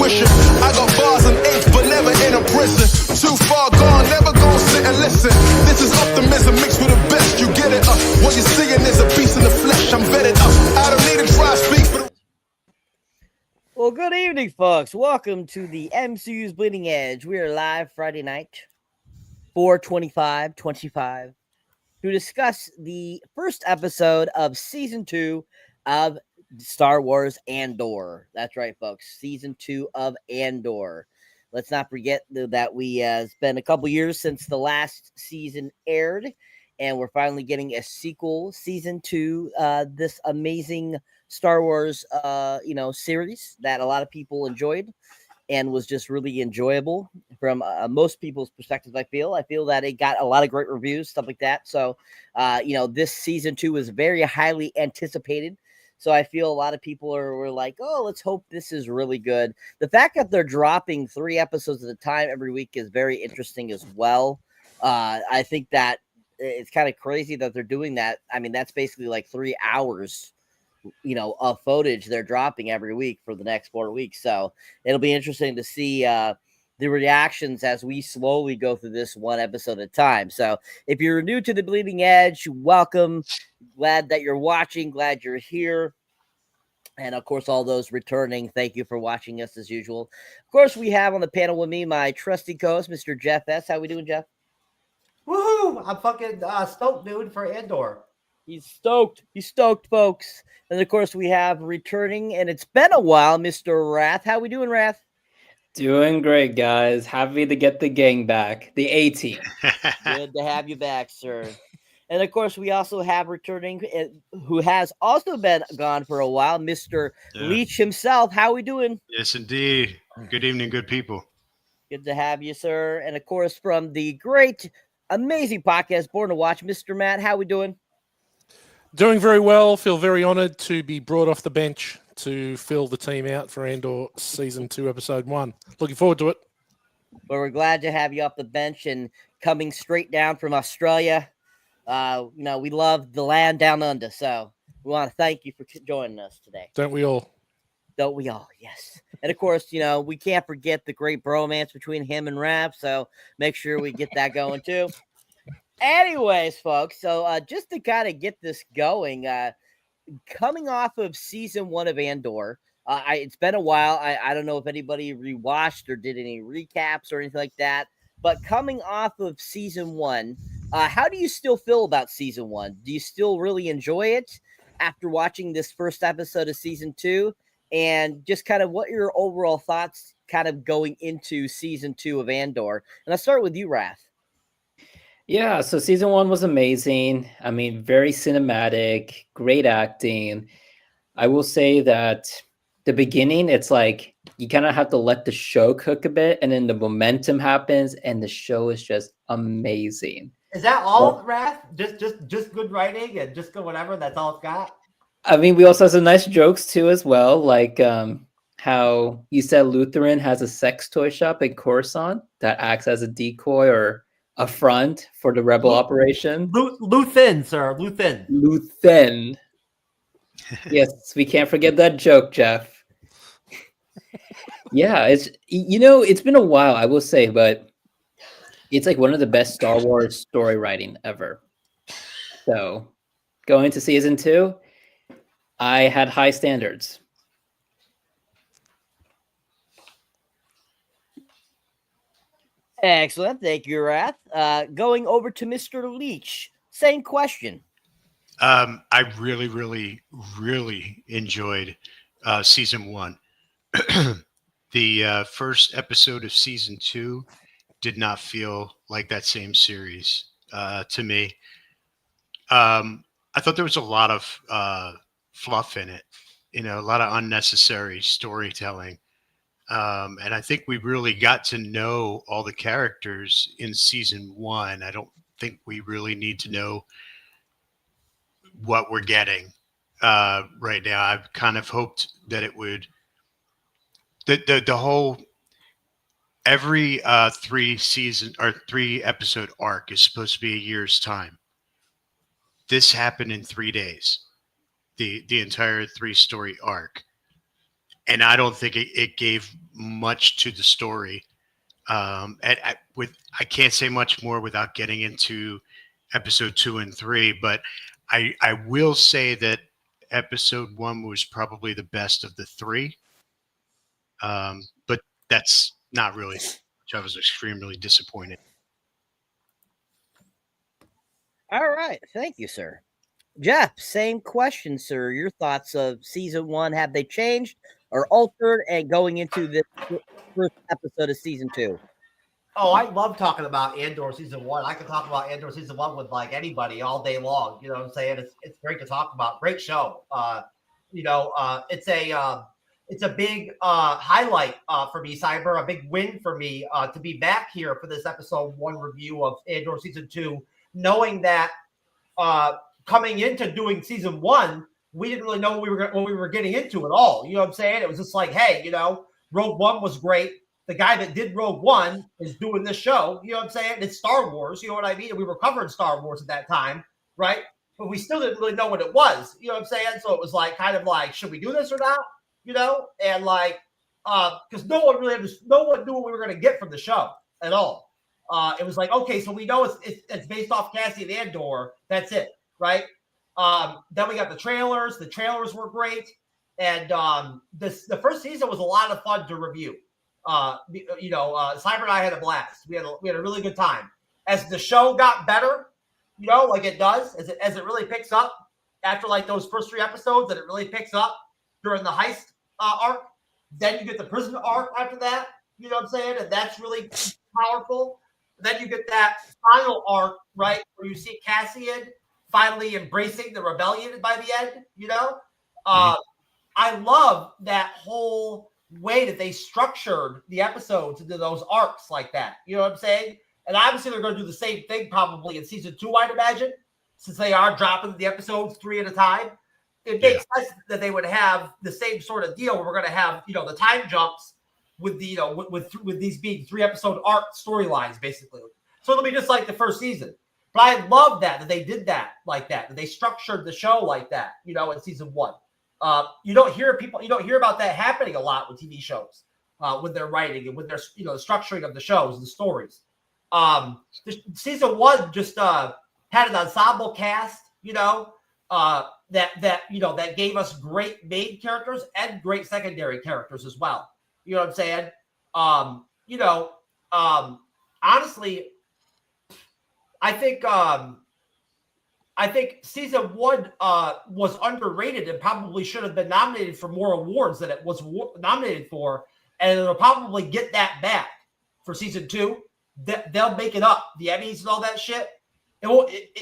fruition. I got bars and age, but never in a prison. Too far gone, never gonna sit and listen. This is optimism mixed with the best. You get it? What you're seeing is a beast in the flesh. I'm vetted up. I don't need to try to speak for the. Well, good evening, folks. Welcome to the MCU'S Bleeding Edge. We are live Friday night, 4/25/25, to discuss the first episode of Season 2 of Star Wars Andor. That's right, folks. Season 2 of Andor. Let's not forget that it's been a couple years since the last season aired, and we're finally getting a sequel, Season 2, this amazing Star Wars, series that a lot of people enjoyed and was just really enjoyable from most people's perspectives. I feel that it got a lot of great reviews, stuff like that. So, this Season 2 is very highly anticipated. So I feel a lot of people were like, oh, let's hope this is really good. The fact that they're dropping 3 episodes at a time every week is very interesting as well. I think that it's kind of crazy that they're doing that. I mean, that's basically like 3 hours, of footage they're dropping every week for the next 4 weeks. So it'll be interesting to see the reactions as we slowly go through this one episode at a time. So if you're new to the Bleeding Edge, welcome. Glad that you're watching. Glad you're here. And of course, all those returning, thank you for watching us as usual. Of course, we have on the panel with me my trusty co-host, Mr. Jeff S. How we doing, Jeff? Woohoo! I'm fucking stoked, dude, for Andor. He's stoked. He's stoked, folks. And of course, we have returning, and it's been a while, Mr. Wrath. How we doing, Wrath? Doing great, guys. Happy to get the gang back. The A-team. Good to have you back, sir. And of course, we also have returning, who has also been gone for a while, Mr. Leach himself. How we doing? Yes, indeed. Good evening, good people. Good to have you, sir. And of course, from the great, amazing podcast, Born to Watch, Mr. Matt. How we doing? Doing very well. Feel very honored to be brought off the bench to fill the team out for Andor Season 2, Episode 1. Looking forward to it. Well, we're glad to have you off the bench and coming straight down from Australia. We love the land down under, so we want to thank you for joining us today. Don't we all? Don't we all? Yes. And of course, we can't forget the great bromance between him and Raph, so make sure we get that going too. Anyways, folks, so just to kind of get this going, coming off of Season 1 of Andor, it's been a while. I don't know if anybody rewatched or did any recaps or anything like that, but coming off of Season 1, how do you still feel about Season 1? Do you still really enjoy it after watching this first episode of Season 2? And just kind of what your overall thoughts kind of going into Season 2 of Andor? And I'll start with you, Raph. Yeah, so Season 1 was amazing. I mean, very cinematic, great acting. I will say that the beginning, it's like you kind of have to let the show cook a bit, and then the momentum happens, and the show is just amazing. Is that all, Wrath? Just good writing and just good whatever? That's all it's got? I mean, we also have some nice jokes too as well, like how you said Lutheran has a sex toy shop in Coruscant that acts as a decoy or a front for the rebel operation. Luthen, sir. Luthen. Yes, we can't forget that joke, Jeff. Yeah, it's been a while, I will say, but it's like one of the best Star Wars story writing ever. So going to Season 2, I had high standards. Excellent. Thank you, Wrath. Going over to Mr. Leach. Same question. I really, really, really enjoyed Season 1. The first episode of Season 2 did not feel like that same series to me. I thought there was a lot of fluff in it, a lot of unnecessary storytelling. And I think we really got to know all the characters in Season 1. I don't think we really need to know what we're getting right now. I've kind of hoped that it would, the whole, every 3 episode arc is supposed to be a year's time. This happened in 3 days, the entire 3 story arc. And I don't think it gave much to the story. I can't say much more without getting into episode 2 and 3, but I will say that episode 1 was probably the best of the 3. But that's not really much. I was extremely disappointed. All right. Thank you, sir. Jeff, same question, sir. Your thoughts of season 1, have they changed or altered and going into this first episode of season 2? Oh, I love talking about Andor season 1. I could talk about Andor season 1 with like anybody all day long. You know what I'm saying? It's great to talk about. Great show. It's a big highlight for me, Cyber, a big win for me to be back here for this episode 1 review of Andor season 2, knowing that coming into doing season 1, we didn't really know what we were getting into at all. You know what I'm saying? It was just like, hey, Rogue One was great. The guy that did Rogue One is doing this show. You know what I'm saying? It's Star Wars. You know what I mean? And we were covering Star Wars at that time, right? But we still didn't really know what it was. You know what I'm saying? So it was like, kind of like, should we do this or not? And like, because no one knew what we were going to get from the show at all. It was like, okay, so we know it's based off Cassian Andor. That's it, right? Then we got the trailers. The trailers were great, and the first season was a lot of fun to review. Cyber and I had a blast. We had a really good time. As the show got better, like it does, as it really picks up after like those first 3 episodes, and it really picks up during the heist arc. Then you get the prison arc after that. You know what I'm saying? And that's really powerful. Then you get that final arc, right, where you see Cassian finally embracing the rebellion by the end. I love that whole way that they structured the episodes into those arcs like that. You know what I'm saying? And obviously they're going to do the same thing probably in season 2, I'd imagine, since they are dropping the episodes 3 at a time. It makes sense that they would have the same sort of deal where we're going to have, the time jumps with the, with these being 3-episode arc storylines, basically. So it'll be just like the first season. But I love that they did that like that they structured the show like that, in season 1. You don't hear about that happening a lot with TV shows, with their writing and with their, the structuring of the shows and the stories. Season 1 just had an ensemble cast, that gave us great main characters and great secondary characters as well. You know what I'm saying? Honestly, I think season 1 was underrated and probably should have been nominated for more awards than it was nominated for, and it'll probably get that back for season 2. They'll make it up, the Emmys and all that shit.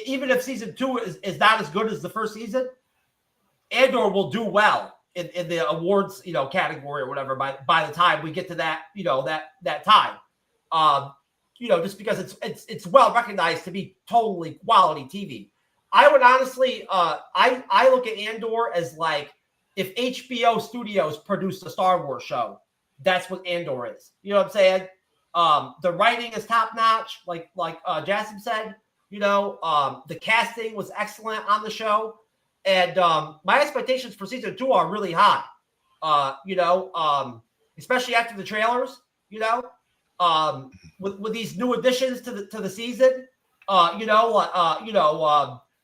Even if season 2 is not as good as the first season, Andor will do well in the awards, category or whatever by the time we get to that, that time. Just because it's well recognized to be totally quality TV. I would honestly, I look at Andor as like if HBO Studios produced a Star Wars show, that's what Andor is. You know what I'm saying? The writing is top notch, like Jassim said. The casting was excellent on the show, and my expectations for season 2 are really high. Especially after the trailers. With these new additions to the season.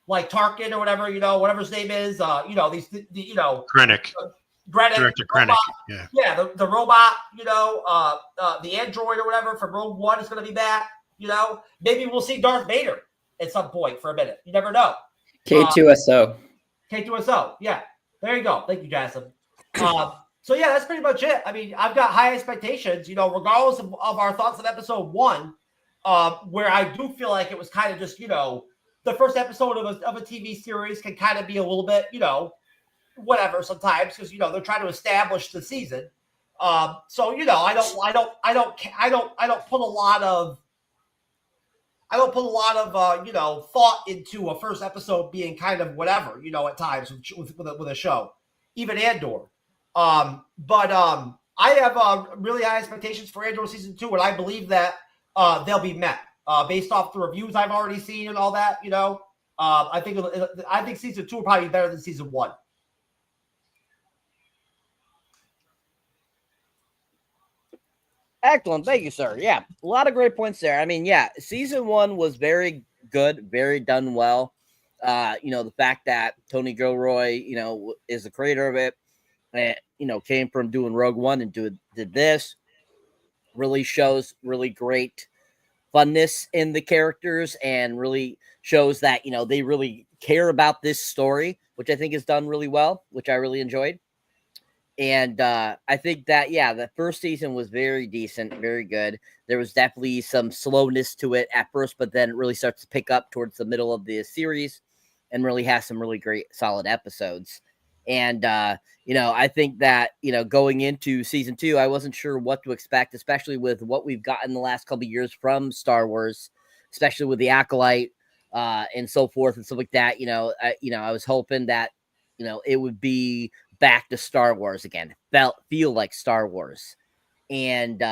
Like Tarkin or whatever, whatever his name is, Krennic. Director Krennic. Yeah, the robot, the android or whatever from Rogue One is going to be back. Maybe we'll see Darth Vader at some point for a minute. You never know. K2SO. K2SO. Yeah, there you go. Thank you, Jassim. So yeah, that's pretty much it. I mean, I've got high expectations, regardless of our thoughts on episode 1, where I do feel like it was kind of just, the first episode of a TV series can kind of be a little bit, whatever sometimes, because they're trying to establish the season. So I don't put a lot of thought into a first episode being kind of whatever, at times with a show, even Andor. But I have really high expectations for Andor season 2, and I believe that they'll be met. Based off the reviews I've already seen and all that, I think season 2 will probably be better than season 1. Excellent. Thank you, sir. Yeah, a lot of great points there. I mean, yeah, season 1 was very good, very done well. The fact that Tony Gilroy, is the creator of it, and, came from doing Rogue One and did this, really shows really great funness in the characters and really shows that, they really care about this story, which I think is done really well, which I really enjoyed. And I think that, the first season was very decent, very good. There was definitely some slowness to it at first, but then it really starts to pick up towards the middle of the series and really has some really great, solid episodes. And, I think that, going into season 2, I wasn't sure what to expect, especially with what we've gotten the last couple of years from Star Wars, especially with the Acolyte and so forth and stuff like that. I was hoping that, it would be back to Star Wars again, feel like Star Wars. And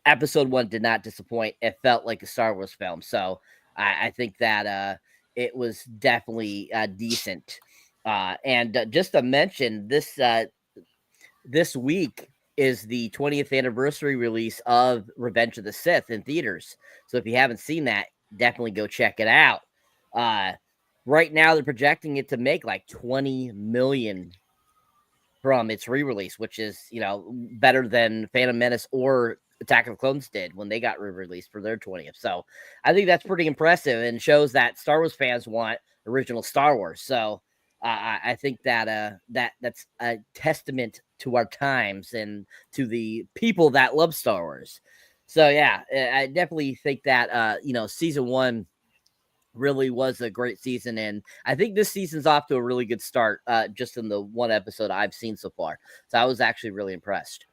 episode 1 did not disappoint. It felt like a Star Wars film. So I think that it was definitely decent. And just to mention, this week is the 20th anniversary release of Revenge of the Sith in theaters. So if you haven't seen that, definitely go check it out. Right now, they're projecting it to make like $20 million from its re-release, which is, better than Phantom Menace or Attack of the Clones did when they got re-released for their 20th. So I think that's pretty impressive and shows that Star Wars fans want original Star Wars. So I think that that's a testament to our times and to the people that love Star Wars. So yeah, I definitely think that season 1 really was a great season, and I think this season's off to a really good start, just in the one episode I've seen so far. So I was actually really impressed.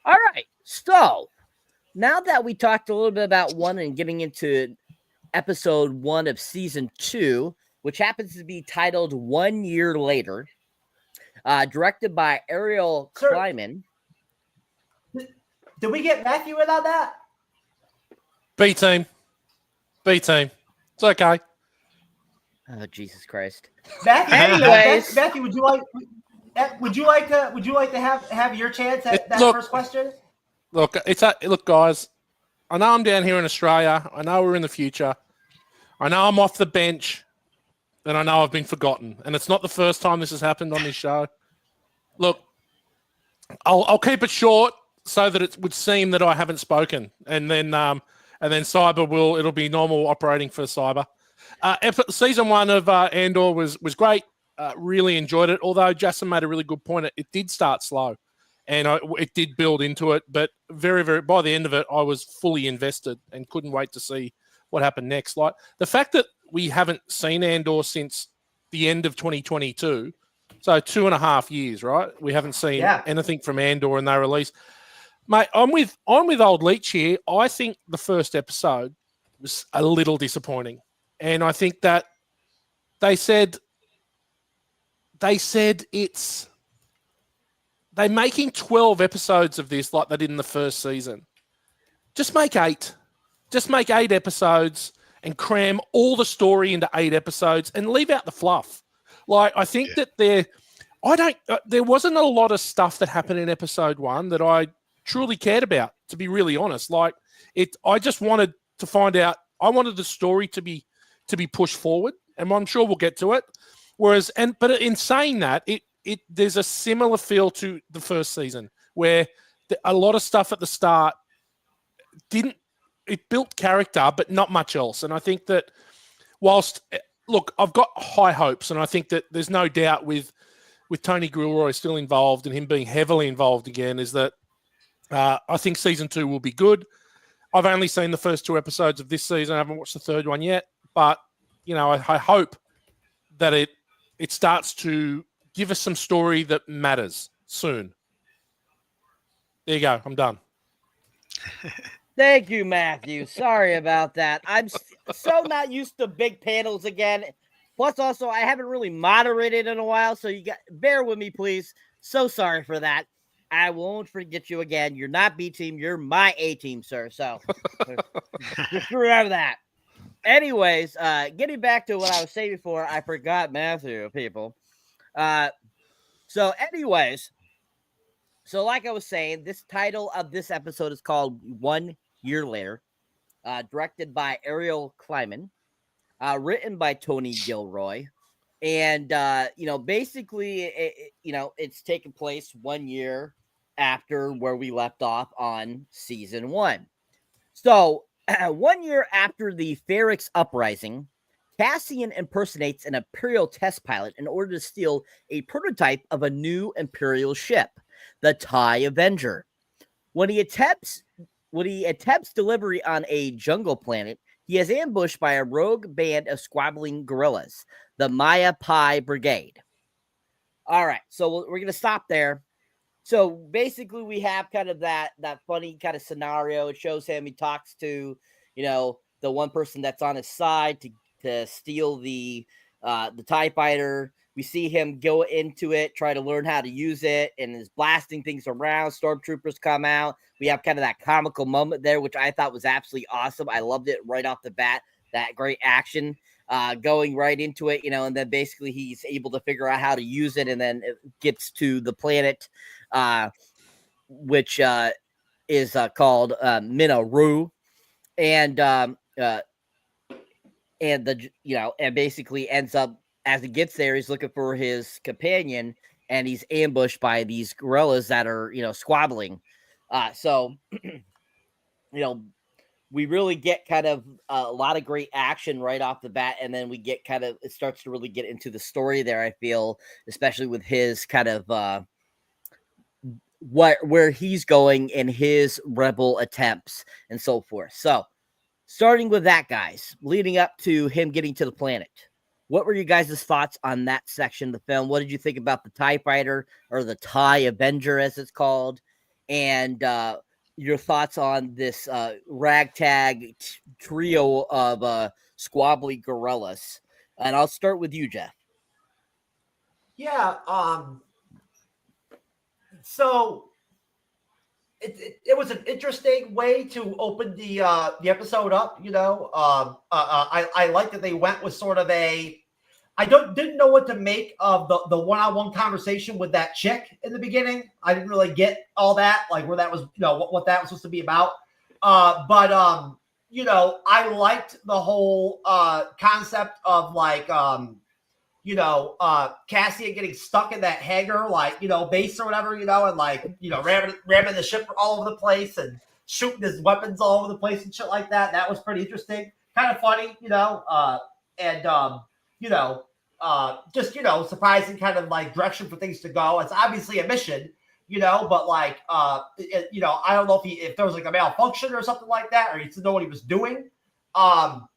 All right, so now that we talked a little bit about 1 and getting into episode 1 of season 2, which happens to be titled 1 Year Later, directed by Ariel Kleiman. Did we get Matthew in on that? B team. It's okay. Oh, Jesus Christ. Matthew, would you like to have your chance at that first question? Look, look, guys. I know I'm down here in Australia. I know we're in the future. I know I'm off the bench, and I know I've been forgotten. And it's not the first time this has happened on this show. Look, I'll keep it short so that it would seem that I haven't spoken, and then Cyber it'll be normal operating for Cyber. Season 1 of Andor was great. Really enjoyed it. Although Jason made a really good point, it did start slow, and it did build into it. But very, very by the end of it, I was fully invested and couldn't wait to see what happened next. Like the fact that we haven't seen Andor since the end of 2022, so 2.5 years, right? We haven't seen anything from Andor, and they released. Mate, I'm with old Leech here. I think the first episode was a little disappointing, and I think that they said they're making 12 episodes of this like they did in the first season. Just make 8. Just make 8 episodes and cram all the story into 8 episodes and leave out the fluff. Like I think that there wasn't a lot of stuff that happened in episode 1 that I truly cared about, to be really honest. Like I just wanted to find out. I wanted the story to be pushed forward, and I'm sure we'll get to it. But in saying that, there's a similar feel to the first season where a lot of stuff at the start it built character, but not much else. And I think that I've got high hopes, and I think that there's no doubt with Tony Gilroy still involved and him being heavily involved again, is that I think season 2 will be good. I've only seen the first 2 episodes of this season. I haven't watched the third one yet, but I hope that it starts to give us some story that matters soon. There you go. I'm done. Thank you, Matthew. Sorry about that. I'm so not used to big panels again. Plus, also, I haven't really moderated in a while, so bear with me, please. So sorry for that. I won't forget you again. You're not B team. You're my A team, sir. So just remember that. Anyways, getting back to what I was saying before, I forgot Matthew, people. So anyways, So, like I was saying, this title of this episode is called 1 Year Later, directed by Ariel Kleiman, written by Tony Gilroy. And, basically, it's taken place 1 year after where we left off on season 1. So, 1 year after the Ferrix uprising, Cassian impersonates an Imperial test pilot in order to steal a prototype of a new Imperial ship, the TIE Avenger. When he attempts delivery on a jungle planet, he is ambushed by a rogue band of squabbling guerrillas, the Maya Pai Brigade. All right, so we're going to stop there. So basically, we have kind of that funny kind of scenario. It shows him, he talks to, the one person that's on his side to steal the TIE fighter. We see him go into it, try to learn how to use it, and is blasting things around. Stormtroopers come out. We have kind of that comical moment there, which I thought was absolutely awesome. I loved it right off the bat. That great action going right into it, and then basically he's able to figure out how to use it, and then it gets to the planet, which is called Minaru, and basically ends up, as he gets there, he's looking for his companion, and he's ambushed by these guerrillas that are, squabbling. So, we really get kind of a lot of great action right off the bat, and then we get it starts to really get into the story there, I feel, especially with his kind of where he's going in his rebel attempts and so forth. So, starting with that, guys, leading up to him getting to the planet, what were you guys' thoughts on that section of the film? What did you think about the TIE Fighter, or the TIE Avenger, as it's called? And your thoughts on this ragtag trio of squabbly guerrillas? And I'll start with you, Jeff. Yeah. So it was an interesting way to open the episode up. I like that they went with sort of didn't know what to make of the one-on-one conversation with that chick in the beginning. I didn't really get all that, like where that was, what that was supposed to be about. But I liked the whole concept of Cassian getting stuck in that hangar, base or whatever, and ramming the ship all over the place and shooting his weapons all over the place and shit like that. That was pretty interesting, kind of funny, just surprising kind of direction for things to go. It's obviously a mission, but I don't know if there was a malfunction or something like that, or he didn't know what he was doing. But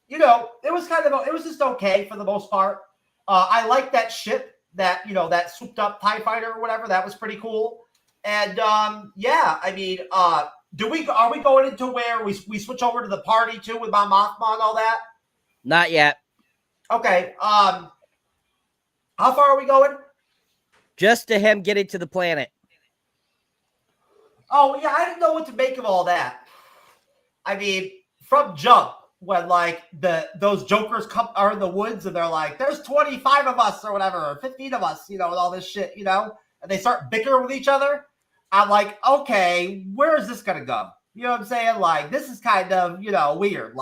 it was just okay for the most part. I like that ship, that souped up TIE fighter or whatever. That was pretty cool. And are we going into where we switch over to the party too with Mon Mothma and all that? Not yet. Okay. How far are we going? Just to him getting to the planet. Oh yeah, I didn't know what to make of all that. I mean, from jump, when those jokers are in the woods and they're like, there's 25 of us or whatever, or 15 of us, and all this shit, and they start bickering with each other. I'm like, okay, where is this gonna go? You know what I'm saying? This is kind of, weird.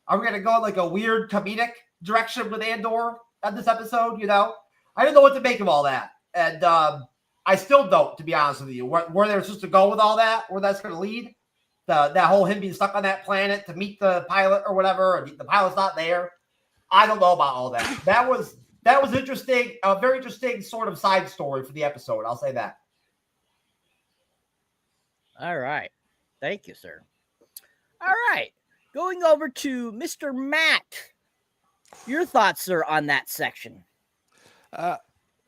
Are we gonna go in a weird comedic direction with Andor on this episode? I didn't know what to make of all that, and I still don't, to be honest with you. Where they're supposed to go with all that, where that's gonna lead. That whole him being stuck on that planet to meet the pilot or whatever, and the pilot's not there. I don't know about all that. That was interesting, a very interesting sort of side story for the episode. I'll say that. All right. Thank you, sir. All right. Going over to Mr. Matt. Your thoughts, sir, on that section?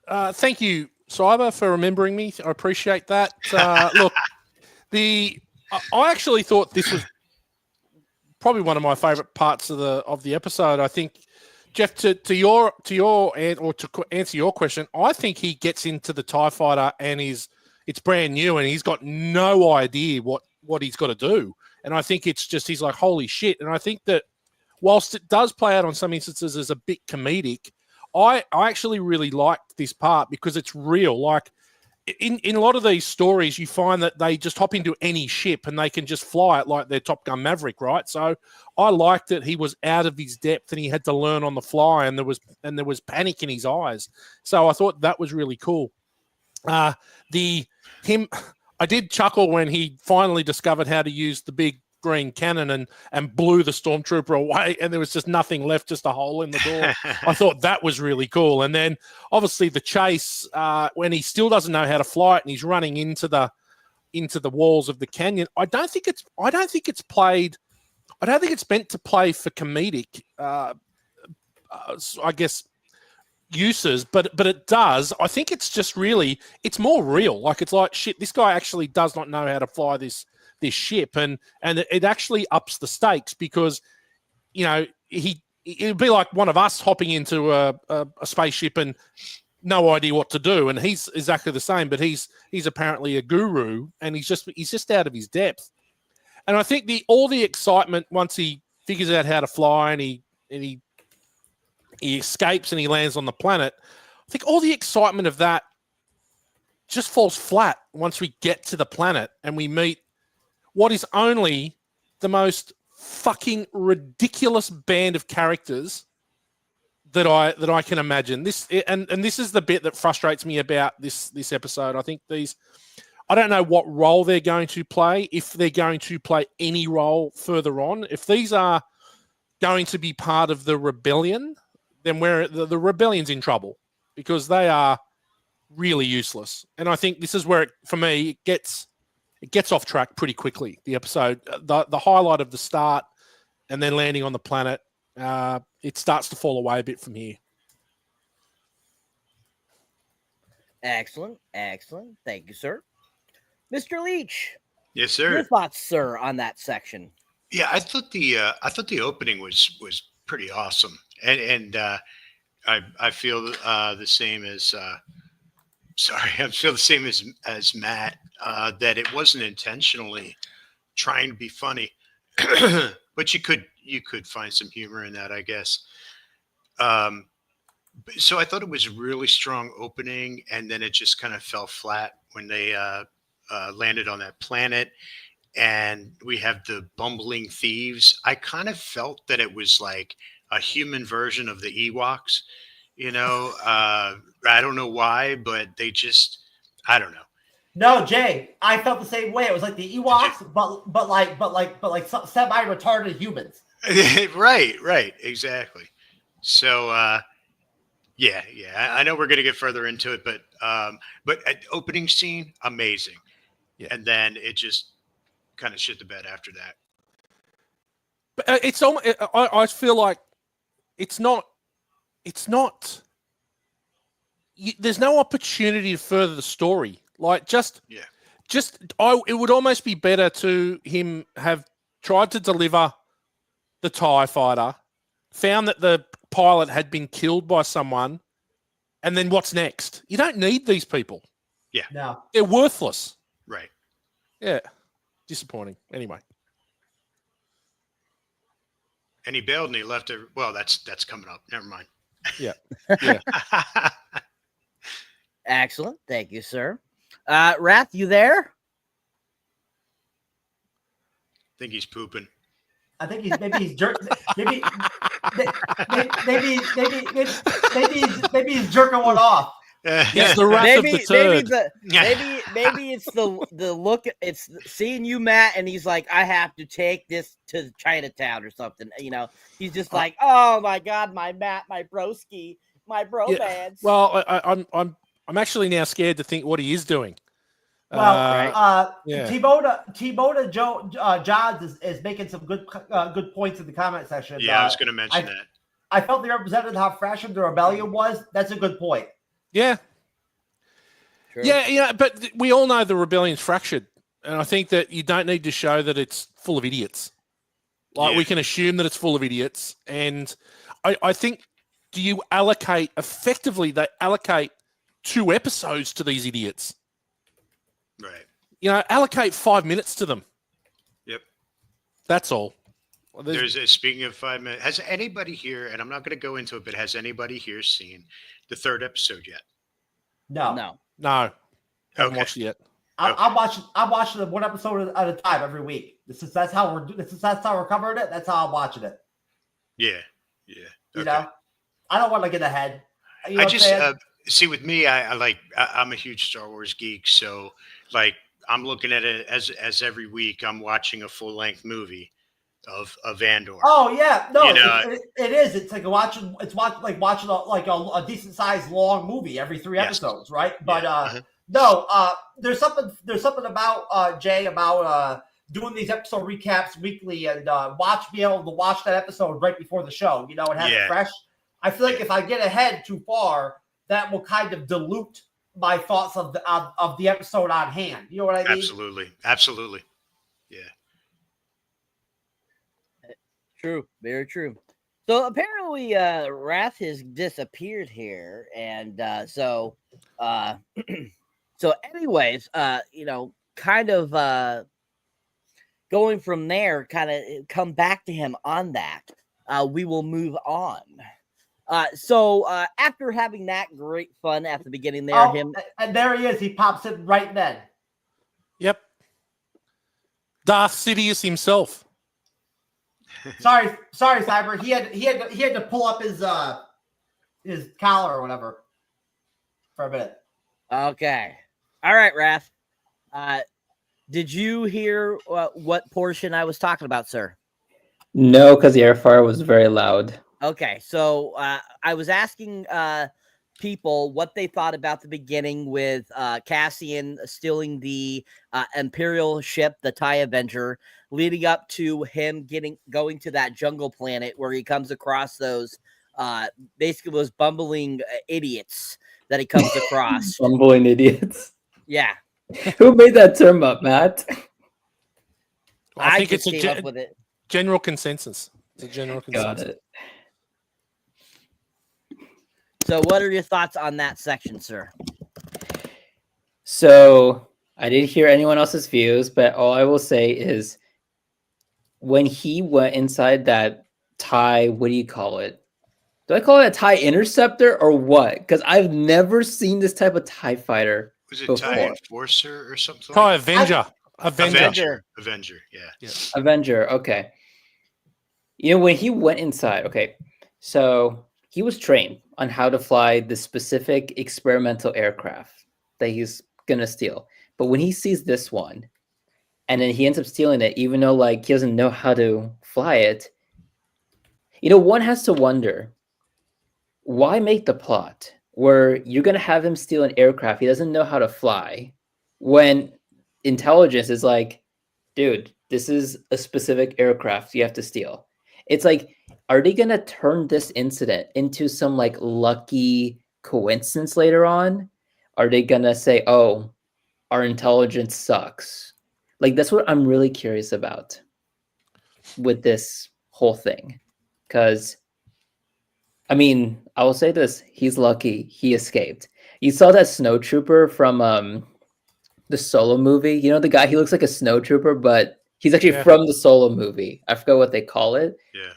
Thank you, Cyber, for remembering me. I appreciate that. Look, I actually thought this was probably one of my favorite parts of the episode. I think, Jeff, to answer your question, I think he gets into the TIE fighter and it's brand new and he's got no idea what he's got to do. And I think it's just, he's like, holy shit. And I think that whilst it does play out on some instances as a bit comedic, I actually really liked this part because it's real. in a lot of these stories, you find that they just hop into any ship and they can just fly it like they're Top Gun Maverick, right? So I liked that he was out of his depth and he had to learn on the fly, and there was panic in his eyes. So I thought that was really cool. I did chuckle when he finally discovered how to use the big green cannon and blew the stormtrooper away, and there was just nothing left, just a hole in the door. I thought that was really cool. And then obviously the chase, when he still doesn't know how to fly it and he's running into the walls of the canyon. I don't think it's meant to play for comedic I guess uses, but it does. I think it's just really, it's more real. Like, it's like, shit, this guy actually does not know how to fly this ship, and it actually ups the stakes, because it'd be like one of us hopping into a spaceship and no idea what to do, and he's exactly the same, but he's apparently a guru, and he's just out of his depth. And I think all the excitement once he figures out how to fly and he escapes and he lands on the planet, I think all the excitement of that just falls flat once we get to the planet and we meet what is only the most fucking ridiculous band of characters that I can imagine. This is the bit that frustrates me about this episode. I think I don't know what role they're going to play, if they're going to play any role further on. If these are going to be part of the rebellion, then the rebellion's in trouble, because they are really useless. And I think this is where, for me, it gets off track pretty quickly. The episode, the highlight of the start, and then landing on the planet, it starts to fall away a bit from here. Excellent. Thank you, sir. Mr. Leach. Yes, sir. Your thoughts, sir, on that section? Yeah, I thought the opening was pretty awesome, and I feel the same as I feel the same as Matt, that it wasn't intentionally trying to be funny, but you could find some humor in that, I guess. So I thought it was a really strong opening, and then it just kind of fell flat when they landed on that planet, and we have the bumbling thieves. I kind of felt that it was like a human version of the Ewoks. I don't know why, but I don't know. No, Jay, I felt the same way. It was like the Ewoks, but like semi-retarded humans. Right, exactly. So, yeah. I know we're gonna get further into it, but opening scene, amazing. Yeah. And then it just kind of shit the bed after that. But it's almost, I feel like it's not. There's no opportunity to further the story. Like, it would almost be better to him have tried to deliver the TIE fighter, found that the pilot had been killed by someone, and then what's next? You don't need these people. Yeah. No. They're worthless. Right. Yeah. Disappointing. Anyway. And he bailed and he left it. Well, that's coming up. Never mind. Yeah. Excellent. Thank you, sir. Wrath, you there? I think he's pooping. I think he's jerking. Maybe he's jerking one off. It's the wrath of the turd. Maybe it's the look. It's seeing you, Matt, and he's like, I have to take this to Chinatown or something. He's just like, oh my god, my Matt, my broski, my bromance. Well, I'm actually now scared to think what he is doing. Well, yeah. T-Boda Johns is making some good points in the comment section. Yeah, I was going to mention that. I felt they represented how fractured the rebellion was. That's a good point. Yeah. True. Yeah, but we all know the rebellion's fractured, and I think that you don't need to show that it's full of idiots. Like, we can assume that it's full of idiots, and I think they allocate 2 episodes to these idiots. Right. Allocate 5 minutes to them. Yep. That's all. Speaking of 5 minutes, has anybody here, and I'm not going to go into it, but has anybody here seen the 3rd episode yet? No. No. Haven't Okay. watched it yet. I'm watching it one episode at a time every week. That's how we're covering it. That's how I'm watching it. Yeah. Yeah. You know, I don't want to get ahead. You know I what I'm just saying? see with me, I'm a huge Star Wars geek, so like I'm looking at it as every week I'm watching a full length movie of Andor. Oh yeah, no, You know, it is. It's like watching a decent sized long movie every 3 Yes. episodes, right? Yeah. But no, there's something about Jay about doing these episode recaps weekly and be able to watch that episode right before the show, you know, and have it Yeah. fresh. I feel like if I get ahead too far, that will kind of dilute my thoughts of the episode on hand. You know what I mean? Absolutely. Yeah. True, very true. So apparently, Wrath has disappeared here, and so anyways, you know, kind of going from there, kind of come back to him on that. We will move on. So after having that great fun at the beginning there, and there he is. He pops in right then. Yep. Darth Sidious himself. Sorry, Cyber. He had to pull up his collar or whatever for a minute. Okay. All right, Wrath. Did you hear what portion I was talking about, sir? No, because the air fryer was very loud. Okay, so I was asking people what they thought about the beginning with Cassian stealing the Imperial ship, the TIE Avenger, leading up to him going to that jungle planet where he comes across those basically those bumbling idiots that he comes across. Bumbling idiots. Yeah. Who made that term up, Matt? I think just it's came up with it. general consensus. It's a general consensus. Got it. So what are your thoughts on that section, sir? So I didn't hear anyone else's views, but all I will say is when he went inside that TIE, what do you call it? Do I call it a TIE interceptor or what? Because I've never seen this type of TIE fighter. Was it before. TIE Enforcer or something? TIE Like Avenger. Avenger. Yeah. Avenger. Okay. You know, when he went inside, okay, so he was trained on how to fly the specific experimental aircraft that he's gonna steal. But when he sees this one, and then he ends up stealing it, even though like he doesn't know how to fly it, you know, one has to wonder, why make the plot where you're gonna have him steal an aircraft he doesn't know how to fly, when intelligence is like, dude, this is a specific aircraft you have to steal. It's like, are they gonna turn this incident into some like lucky coincidence later on? Are they gonna say, oh, our intelligence sucks? Like, that's what I'm really curious about with this whole thing. Because, I mean, I will say this, he's lucky he escaped. You saw that snowtrooper from the Solo movie? You know, the guy, he looks like a snowtrooper, but he's actually from the Solo movie. I forgot what they call it. Yeah.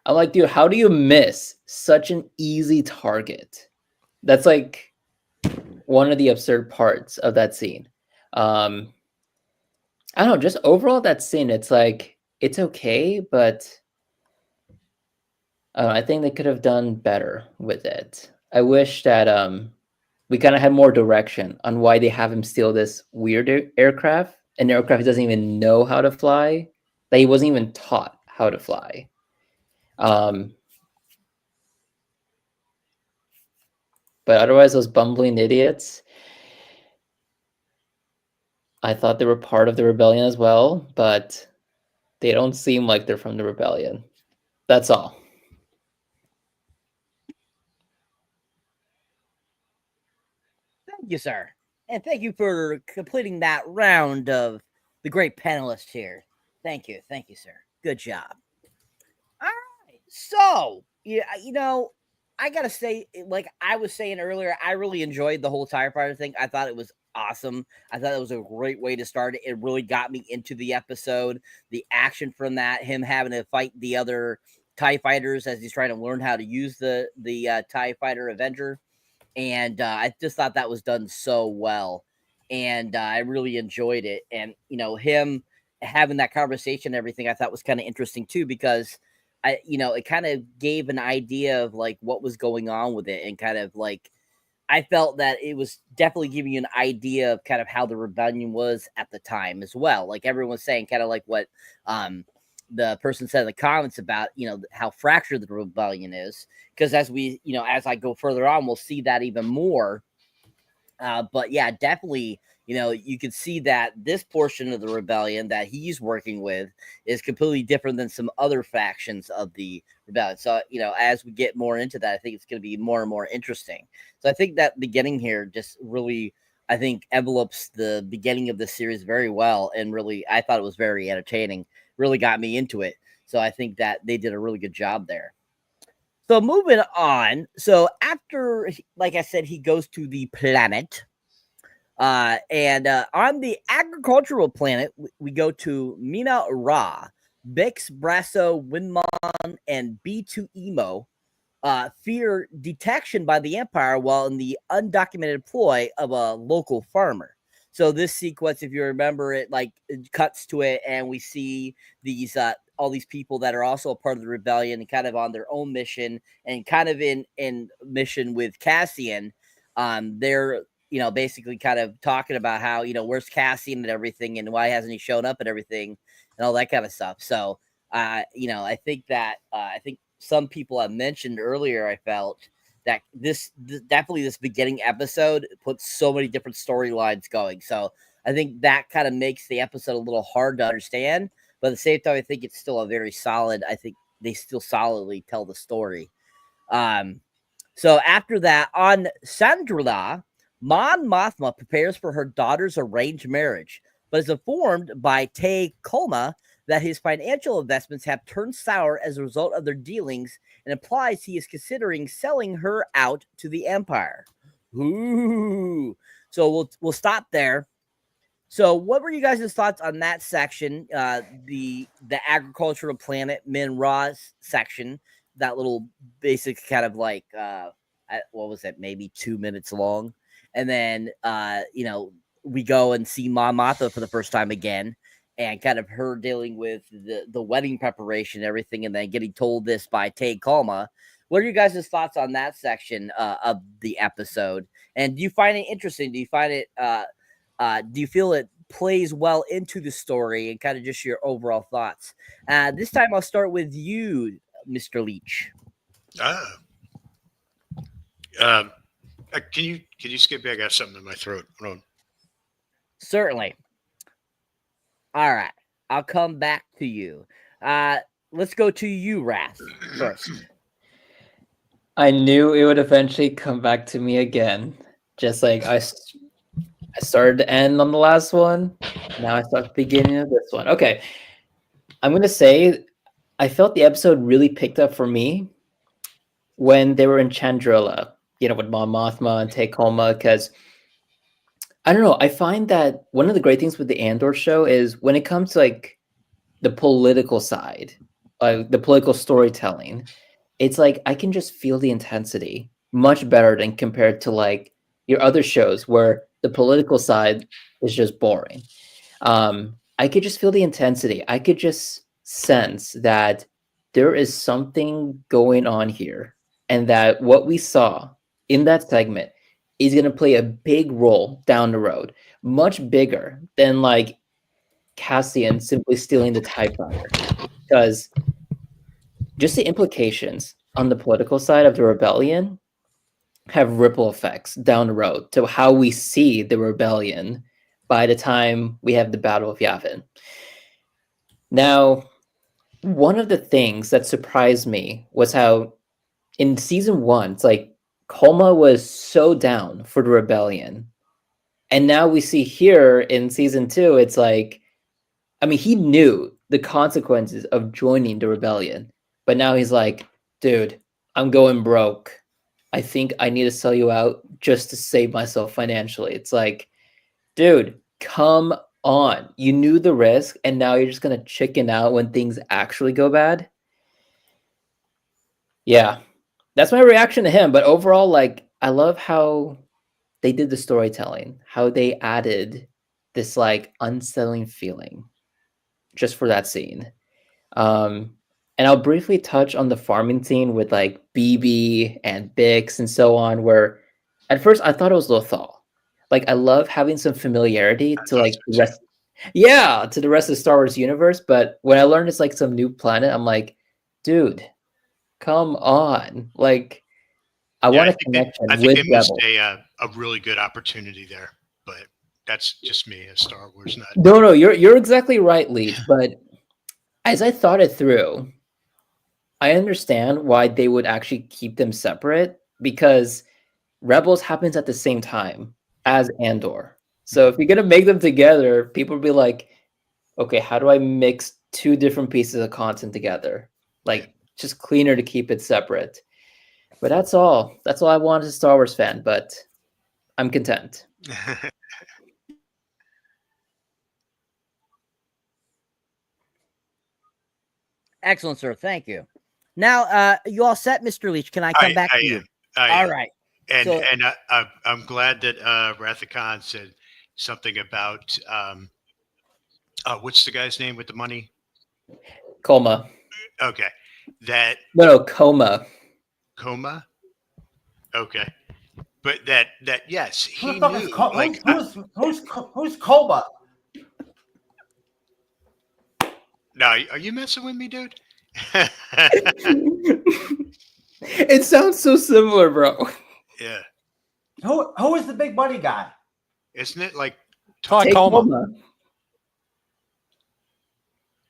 I'm like, dude, how do you miss such an easy target? That's like one of the absurd parts of that scene. I don't know, just overall that scene, it's like, it's okay, but I think they could have done better with it. I wish that we kind of had more direction on why they have him steal this weird aircraft, an aircraft he doesn't even know how to fly, that he wasn't even taught how to fly. But otherwise, those bumbling idiots, I thought they were part of the rebellion as well, but they don't seem like they're from the rebellion. That's all. Thank you, sir. And thank you for completing that round of the great panelists here. Thank you. Thank you, sir. Good job. All right. So, yeah, you know, I got to say, like I was saying earlier, I really enjoyed the whole TIE Fighter thing. I thought it was awesome. I thought it was a great way to start it. It really got me into the episode. The action from that, him having to fight the other TIE fighters as he's trying to learn how to use the TIE Fighter Avenger. And I just thought that was done so well. and I really enjoyed it. And him having that conversation and everything, I thought was kind of interesting too, because it kind of gave an idea of like what was going on with it, and kind of like I felt that it was definitely giving you an idea of kind of how the rebellion was at the time as well. Like everyone was saying, kind of like what the person said in the comments about, how fractured the rebellion is. Because as we, as I go further on, we'll see that even more. But yeah, definitely, you could see that this portion of the rebellion that he's working with is completely different than some other factions of the rebellion. So, as we get more into that, I think it's going to be more and more interesting. So I think that beginning here just really, I think, envelopes the beginning of the series very well. And really, I thought it was very entertaining, really got me into it. So I think that they did a really good job there. So moving on. So after, like I said, he goes to the planet. And on the agricultural planet, we go to Mina Ra, Bix, Brasso, Winmon, and B2 Emo. Fear detection by the Empire while in the undocumented ploy of a local farmer. So this sequence, if you remember it, like it cuts to it, and we see these all these people that are also a part of the rebellion and kind of on their own mission, and kind of in mission with Cassian. They're basically kind of talking about how where's Cassian and everything, and why hasn't he shown up and everything, and all that kind of stuff. So I think that I think some people have mentioned earlier, I felt that this definitely this beginning episode puts so many different storylines going. So I think that kind of makes the episode a little hard to understand, but at the same time, I think it's still a very solid. I think they still solidly tell the story. So after that, on Sandrila, Mon Mothma prepares for her daughter's arranged marriage, but is informed by Tay Kolma that his financial investments have turned sour as a result of their dealings, and implies he is considering selling her out to the Empire. Ooh. So we'll stop there. So what were you guys' thoughts on that section? The agricultural planet Min Ra's section, that little basic kind of like what was it, maybe 2 minutes long, and then we go and see Ma Matha for the first time again, and kind of her dealing with the wedding preparation and everything, and then getting told this by Tay Kalma. What are you guys' thoughts on that section of the episode? And do you find it interesting? Do you find it do you feel it plays well into the story, and kind of just your overall thoughts? This time I'll start with you, Mr. Leach. Can you skip me? I got something in my throat. Hold on. Certainly. All right. I'll come back to you. Let's go to you, Wrath, first. I knew it would eventually come back to me again. Just like I started to end on the last one. Now I start the beginning of this one. Okay. I'm going to say I felt the episode really picked up for me when they were in Chandrila, with Mon Mothma and Tay Kolma, because I don't know. I find that one of the great things with the Andor show is when it comes to like the political side, the political storytelling, it's like I can just feel the intensity much better than compared to like your other shows where the political side is just boring. I could just feel the intensity. I could just sense that there is something going on here, and that what we saw in that segment is going to play a big role down the road, much bigger than like Cassian simply stealing the typewriter, because just the implications on the political side of the rebellion have ripple effects down the road to how we see the rebellion by the time we have the Battle of Yavin. Now, one of the things that surprised me was how in season 1, it's like Kolma was so down for the rebellion. And now we see here in season 2, it's like, I mean, he knew the consequences of joining the rebellion, but now he's like, dude, I'm going broke. I think I need to sell you out just to save myself financially. It's like, dude, come on. You knew the risk, and now you're just going to chicken out when things actually go bad. Yeah, that's my reaction to him. But overall, like, I love how they did the storytelling, how they added this like unsettling feeling just for that scene. And I'll briefly touch on the farming scene with like BB and Bix and so on, where at first I thought it was Lothal. Like I love having some familiarity to like the rest, to the rest of the Star Wars universe. But when I learned it's like some new planet, I'm like, dude, come on! Like I want a connection I think with they missed Rebel. a really good opportunity there, but that's just me, a Star Wars nut. No, you're exactly right, Leech. But as I thought it through, I understand why they would actually keep them separate, because Rebels happens at the same time as Andor. So if you're gonna make them together, people will be like, okay, how do I mix two different pieces of content together? Like, just cleaner to keep it separate. But that's all. That's all I want as a Star Wars fan, but I'm content. Excellent, sir. Thank you. Now, you all set, Mr. Leach? Can I come back to you? All right. And So- I'm glad that Rathacon said something about what's the guy's name with the money? Coma. Okay, that No, Coma. Coma. Okay, but that yes, Who he the fuck knew. is Co- Like who's Koba? no, are you messing with me, dude? It sounds so similar, bro. Yeah, Who is the big money guy? isn't it like Ty Take Coleman. Coma.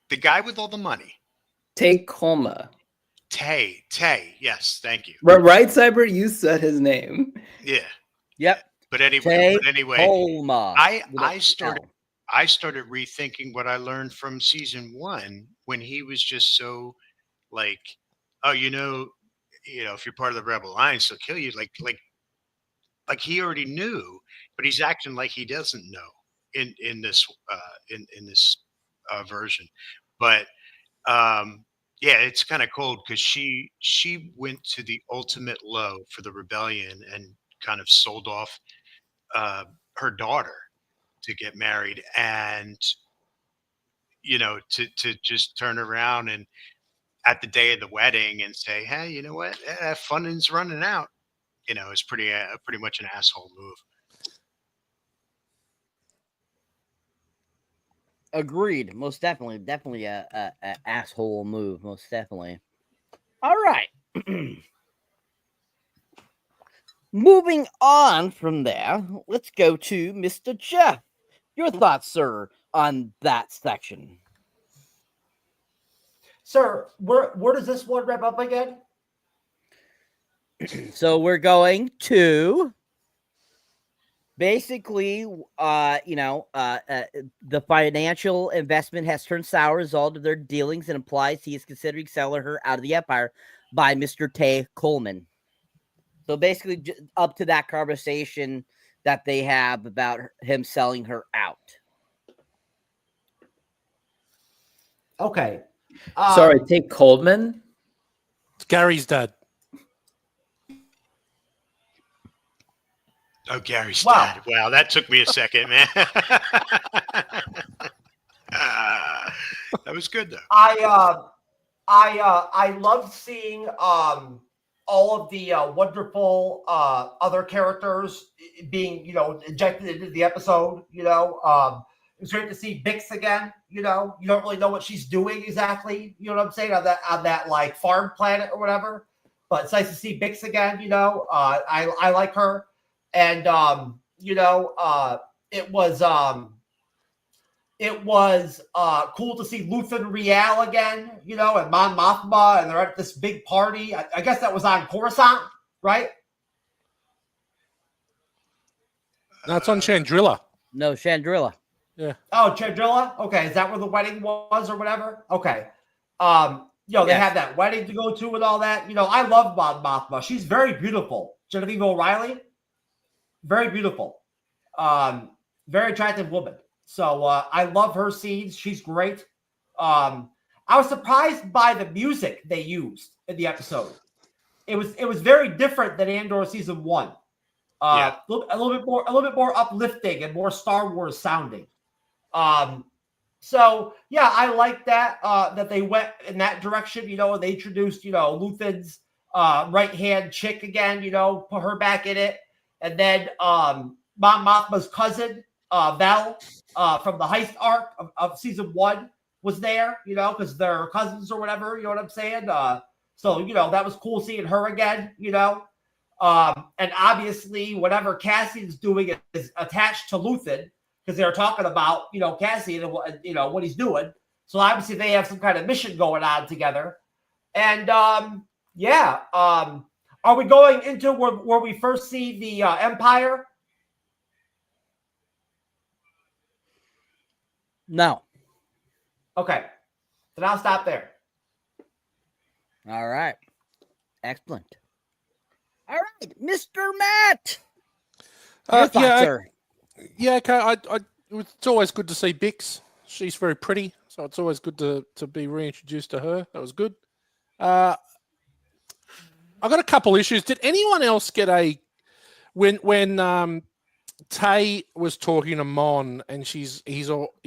the guy with all the money? Take Coma. Tay. Yes, thank you. Right, Cyber? You said his name. Yeah, Yep. but anyway, Colma. I started rethinking what I learned from season 1 when he was just so like, oh, you know, if you're part of the Rebel Alliance, they'll kill you. Like he already knew, but he's acting like he doesn't know in this version. But yeah, it's kind of cold because she went to the ultimate low for the rebellion and kind of sold off her daughter to get married, and to just turn around and at the day of the wedding and say, hey, you know what, funding's running out, is pretty much an asshole move. Agreed. Most definitely. Definitely a asshole move. Most definitely. All right. Moving on from there, let's go to Mr. Jeff. Your thoughts, sir, on that section? Sir, where does this one wrap up again? So we're going to basically, the financial investment has turned sour as a result of their dealings and implies he is considering selling her out of the Empire by Mr. Tay Coleman. So basically, up to that conversation that they have about him selling her out. Okay. Sorry, take Coleman. It's Gary's dad. Oh, Gary's Wow. dad. Wow, that took me a second, man. That was good though. I love seeing all of the wonderful other characters being injected into the episode. It was great to see Bix again. You don't really know what she's doing exactly. You know what I'm saying, on that like farm planet or whatever. But it's nice to see Bix again. I like her, and it was cool to see Luthen Riel again, and Mon Mothma, and they're at this big party. I guess that was on Coruscant, right? That's on Chandrilla. No, Chandrilla. Yeah. Oh, Chandrilla? Okay, is that where the wedding was or whatever? Okay. They Yes. had that wedding to go to and all that. I love Mon Mothma. She's very beautiful. Genevieve O'Reilly, very beautiful. Very attractive woman. So I love her scenes. She's great. I was surprised by the music they used in the episode. It was very different than Andor season 1. A little bit more uplifting and more Star Wars sounding. So yeah, I like that that they went in that direction. They introduced Luthen's right hand chick again. Put her back in it, and then Mon Mothma's cousin Vel from the heist arc of season 1 was there. Because they're cousins or whatever. You know what I'm saying? So that was cool seeing her again. And obviously whatever Cassian's doing is attached to Luthen, because they're talking about, Cassian and what he's doing. So obviously they have some kind of mission going on together. And are we going into where we first see the Empire? No. Okay. Then I'll stop there. All right. Excellent. All right, Mr. Matt. Your thoughts, sir? Yeah, okay. It's always good to see Bix. She's very pretty, so it's always good to be reintroduced to her. That was good. I got a couple issues. Did anyone else get when Tay was talking to Mon and he's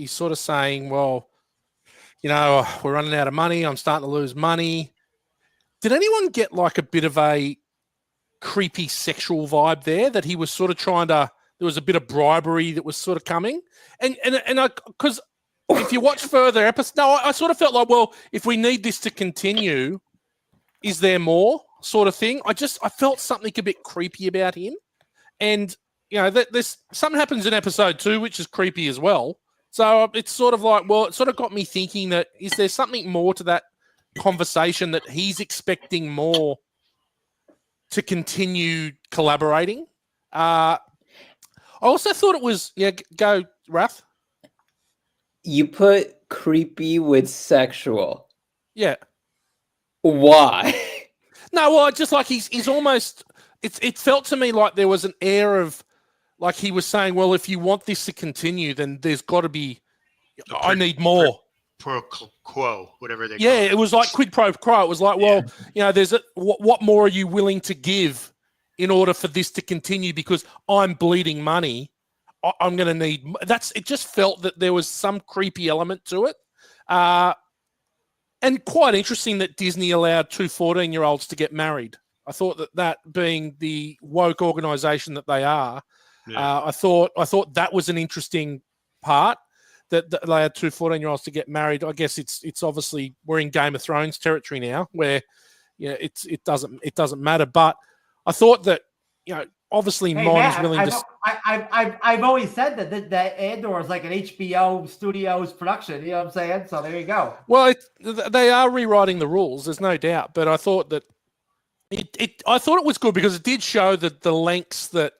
sort of saying, well, we're running out of money. I'm starting to lose money. Did anyone get like a bit of a creepy sexual vibe there, that he was sort of there was a bit of bribery that was sort of coming, and because if you watch further episodes, I sort of felt like, well, if we need this to continue, is there more sort of thing? I felt something a bit creepy about him, and there's something happens in episode 2 which is creepy as well. So it's sort of like, well, it sort of got me thinking that is there something more to that conversation, that he's expecting more to continue collaborating. I also thought it was, go, Raph. You put creepy with sexual. Yeah. Why? No, well, just like he's almost, it felt to me like there was an air of, like he was saying, well, if you want this to continue, then there's got to be, I need more. Pro quo, whatever they call it was like quid pro quo. It was like, well, there's what more are you willing to give in order for this to continue? Because I'm bleeding money. I'm going to need. It just felt that there was some creepy element to it, and quite interesting that Disney allowed 2 14-year-olds to get married. I thought that being the woke organization that they are, I thought that was an interesting part. That they had 2 14-year-olds to get married. I guess it's obviously we're in Game of Thrones territory now, where it doesn't matter. But I thought that obviously Mon is willing to. I've always said that Andor is like an HBO Studios production. You know what I'm saying? So there you go. Well, they are rewriting the rules. There's no doubt. But I thought that I thought it was good because it did show that the lengths that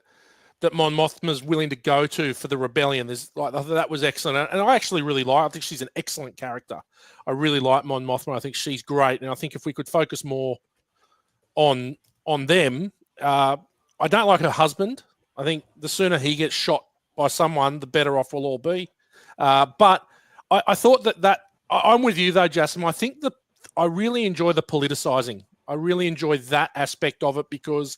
Mon Mothma is willing to go to for the rebellion. There's I thought that was excellent, and I actually really I think she's an excellent character. I really like Mon Mothma. I think she's great, and I think if we could focus more on them, I don't like her husband. I think the sooner he gets shot by someone, the better off we'll all be. But I thought that I'm with you though, Jasmine. I think I really enjoy the politicizing. I really enjoy that aspect of it because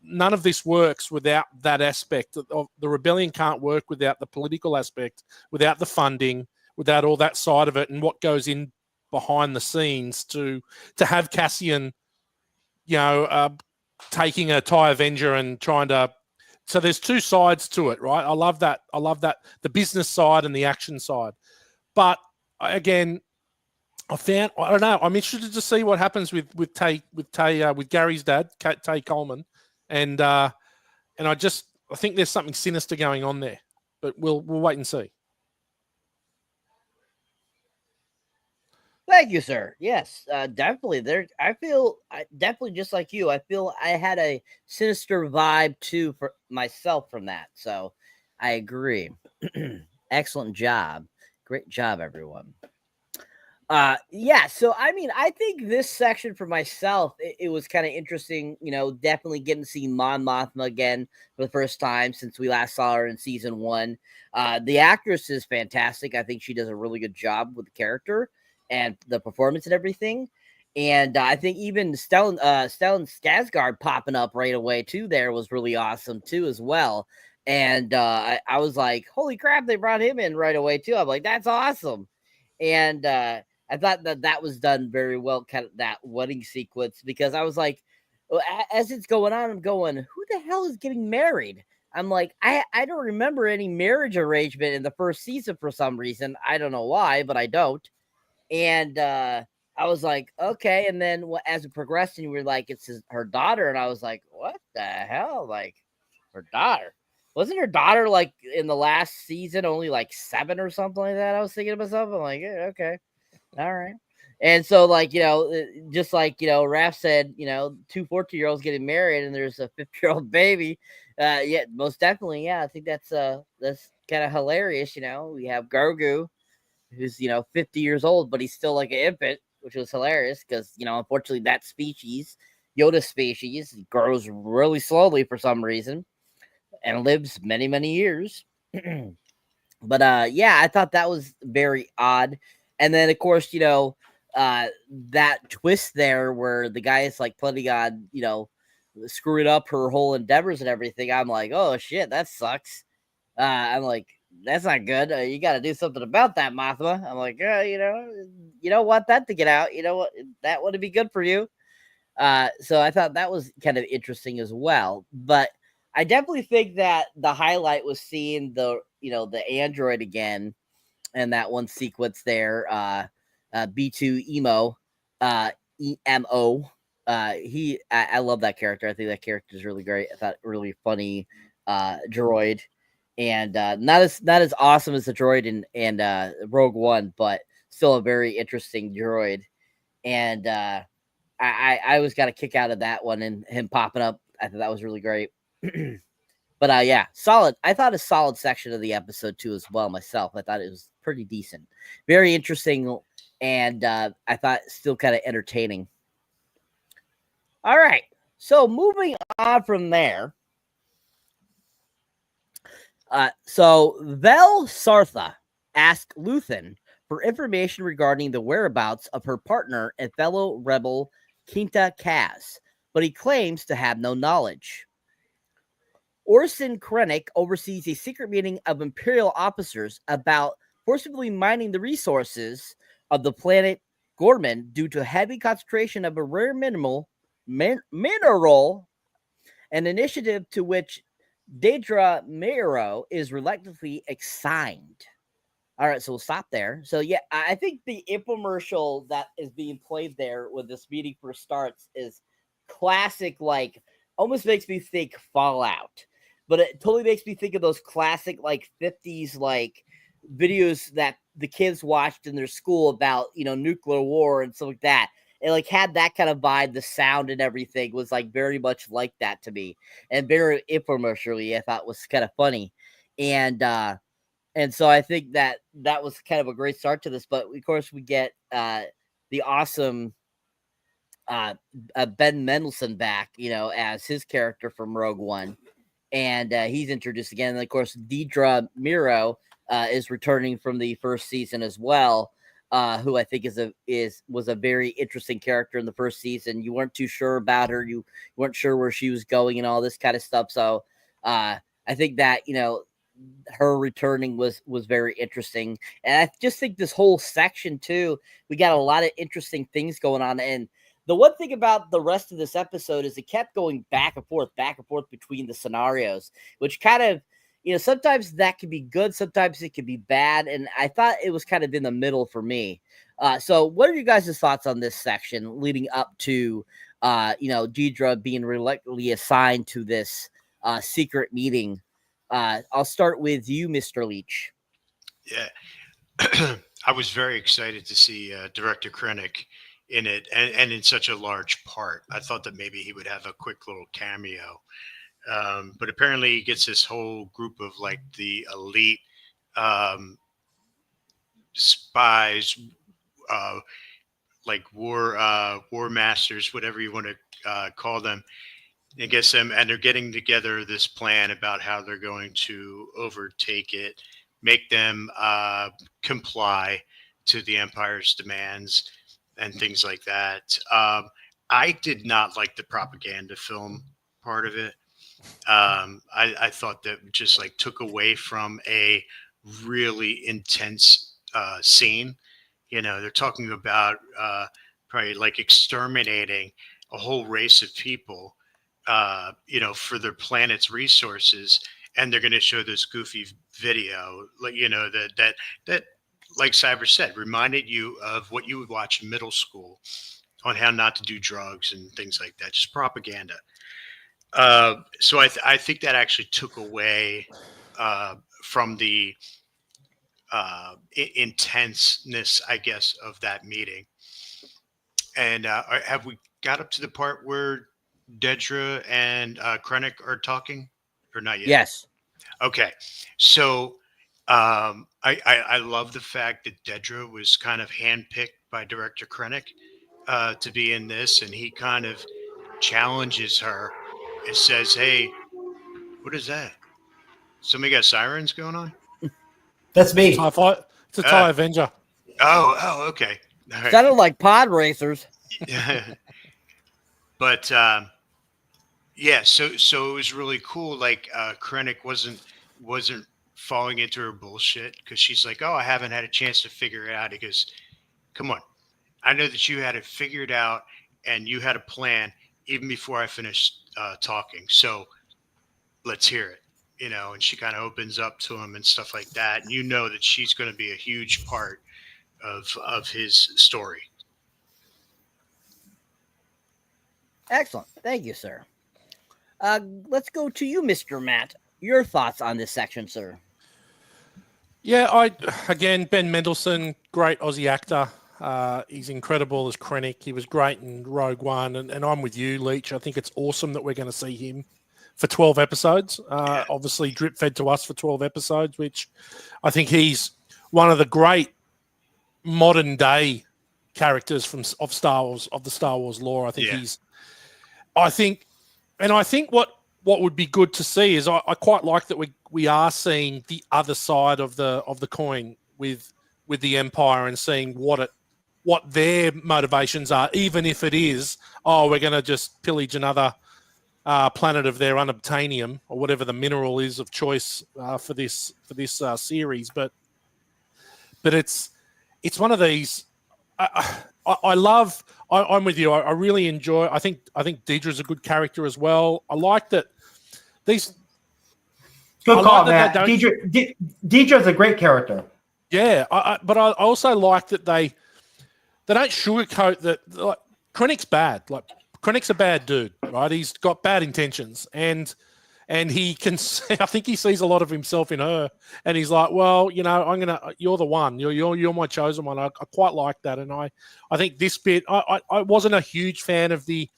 none of this works without that aspect. The rebellion can't work without the political aspect, without the funding, without all that side of it, and what goes in behind the scenes to have Cassian, taking a TIE Avenger and trying to. So there's 2 sides to it, right? I love that. The business side and the action side. But again, I don't know. I'm interested to see what happens with Gary's dad, Tay Coleman. And I think there's something sinister going on there, but we'll wait and see. Thank you, sir. Yes, definitely. I feel definitely just like you. I feel I had a sinister vibe too for myself from that. So I agree. Excellent job. Great job, everyone. So I mean, I think this section for myself, it was kind of interesting, definitely getting to see Mon Mothma again for the first time since we last saw her in season 1. The actress is fantastic. I think she does a really good job with the character and the performance and everything. And I think even Stellan Skarsgård popping up right away too there was really awesome too as well. And I was like, holy crap, they brought him in right away too. I'm like, that's awesome. And I thought that was done very well, kind of that wedding sequence, because I was like, as it's going on, I'm going, who the hell is getting married? I'm like, I don't remember any marriage arrangement in the first season for some reason. I don't know why, but I don't. And I was like, okay. And then as it progressed, and you were like, it's her daughter. And I was like, what the hell? Like, her daughter? Wasn't her daughter like in the last season only like 7 or something like that? I was thinking to myself, I'm like, yeah, okay. All right. And so, like, just like, Raph said, 2 14-year-olds getting married and there's a 50-year-old baby. Yeah, most definitely. Yeah, I think that's kind of hilarious. We have Grogu, who's 50 years old, but he's still like an infant, which was hilarious because unfortunately that species, Yoda species, grows really slowly for some reason and lives many, many years. But yeah, I thought that was very odd. And then of course, that twist there where the guy is like planning on, screwing up her whole endeavors and everything. I'm like, oh shit, that sucks. I'm like, that's not good. You got to do something about that, Mothma. I'm like, you don't want that to get out. You know what? That wouldn't be good for you. So I thought that was kind of interesting as well. But I definitely think that the highlight was seeing the android again, and that one sequence there, B2 Emo, EMO. I love that character. I think that character is really great. I thought really funny droid. And not as awesome as the droid in Rogue One, but still a very interesting droid. And I always got a kick out of that one and him popping up. I thought that was really great. But yeah, solid. I thought a solid section of the episode too as well myself. I thought it was pretty decent, very interesting, and I thought still kind of entertaining. All right, so moving on from there. So Vel Sartha asked Luthen for information regarding the whereabouts of her partner and fellow rebel Quinta Kaz, but he claims to have no knowledge. Orson Krennic oversees a secret meeting of Imperial officers about forcibly mining the resources of the planet Gorman due to heavy concentration of a rare mineral, an initiative to which Dedra Meero is reluctantly assigned. All right, so we'll stop there. So yeah, I think the infomercial that is being played there when this meeting first starts is classic, like almost makes me think Fallout. But it totally makes me think of those classic like 50s like videos that the kids watched in their school about, nuclear war and stuff like that. It like had that kind of vibe. The sound and everything was like very much like that to me, and very infomercially. I thought was kind of funny, and so I think that was kind of a great start to this. But of course, we get the awesome Ben Mendelsohn back, as his character from Rogue One, and he's introduced again. And of course, Dedra Meero is returning from the first season as well. Who I think was a very interesting character in the first season. You weren't too sure about her. You weren't sure where she was going and all this kind of stuff. So I think that, her returning was very interesting. And I just think this whole section too, we got a lot of interesting things going on. And the one thing about the rest of this episode is it kept going back and forth between the scenarios, which kind of, sometimes that can be good, sometimes it can be bad, and I thought it was kind of in the middle for me. So what are you guys' thoughts on this section leading up to, Dedra being reluctantly assigned to this secret meeting? I'll start with you, Mr. Leach. Yeah, I was very excited to see Director Krennic in it, and in such a large part. I thought that maybe he would have a quick little cameo. But apparently he gets this whole group of like the elite spies, like war masters, whatever you want to call them. And gets them, and they're getting together this plan about how they're going to overtake it, make them comply to the Empire's demands. and things like that. I did not like the propaganda film part of it. I thought that just like took away from a really intense scene. You know, they're talking about probably like exterminating a whole race of people, you know, for their planet's resources, and they're going to show this goofy video, like, you know, that like Cyber said, reminded you of what you would watch in middle school on how not to do drugs and things like that, just propaganda. So I think that actually took away from the intenseness, I guess, of that meeting. And have we got up to the part where Dedra and Krennic are talking, or not yet? Yes. Okay, so I love the fact that Dedra was kind of handpicked by Director Krennic to be in this, and he kind of challenges her. It says, "Hey, what is that? Somebody got sirens going on?" That's me. It's a TIE Avenger. Oh, okay. All right. Sounded like pod racers. But yeah, so it was really cool. Like Krennic wasn't falling into her bullshit, because she's like, "Oh, I haven't had a chance to figure it out." He goes, "Come on, I know that you had it figured out and you had a plan even before I finished talking. So let's hear it." You know, and she kind of opens up to him and stuff like that. And you know that she's going to be a huge part of his story. Excellent. Thank you, sir. Let's go to you, Mr. Matt. Your thoughts on this section, sir? Yeah, again, Ben Mendelsohn, great Aussie actor. He's incredible as Krennic. He was great in Rogue One. And I'm with you, Leach. I think it's awesome that we're going to see him for 12 episodes. Obviously, drip fed to us for 12 episodes, which I think he's one of the great modern day characters of Star Wars, of the Star Wars lore. I think I think what would be good to see is I quite like that we are seeing the other side of the coin with the Empire, and seeing what their motivations are, even if it is, we're going to just pillage another planet of their unobtainium, or whatever the mineral is of choice for this series. But it's one of these. I'm with you. I really enjoy. I think Deidre's a good character as well. I like that these. Good call, Matt. Deidre's a great character. Yeah, but I also like that they don't sugarcoat that. Like, Krennic's bad. Like, Krennic's a bad dude, right? He's got bad intentions, and he can. I think he sees a lot of himself in her, and he's like, well, you know, you're the one. You're my chosen one. I quite like that, and I think this bit. I wasn't a huge fan of the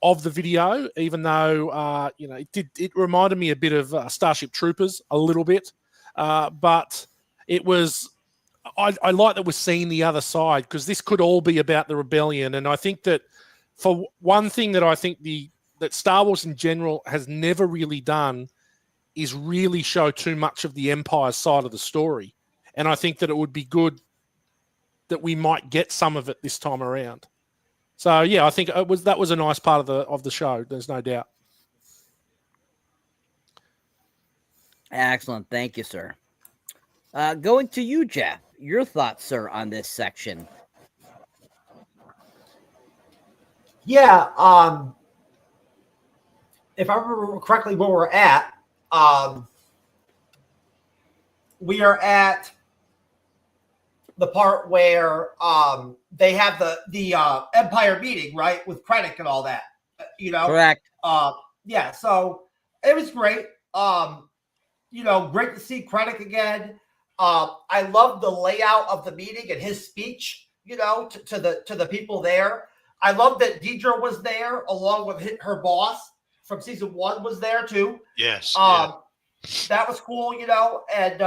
video, even though you know, it reminded me a bit of Starship Troopers a little bit, but it was. I like that we're seeing the other side, because this could all be about the rebellion, and I think that for one thing that I think that Star Wars in general has never really done is really show too much of the Empire side of the story, and I think that it would be good that we might get some of it this time around. So yeah, I think that was a nice part of the show. There's no doubt. Excellent. Thank you, sir. Going to you, Jeff. Your thoughts, sir, on this section? Yeah. If I remember correctly, where we're at, we are at the part where they have the Empire meeting, right, with Krennic and all that. You know, Correct. Yeah. So it was great. You know, great to see Krennic again. I love the layout of the meeting and his speech, you know, to the people there. I love that Deidre was there, along with her boss from season 1 was there too. Yes. That was cool, you know. And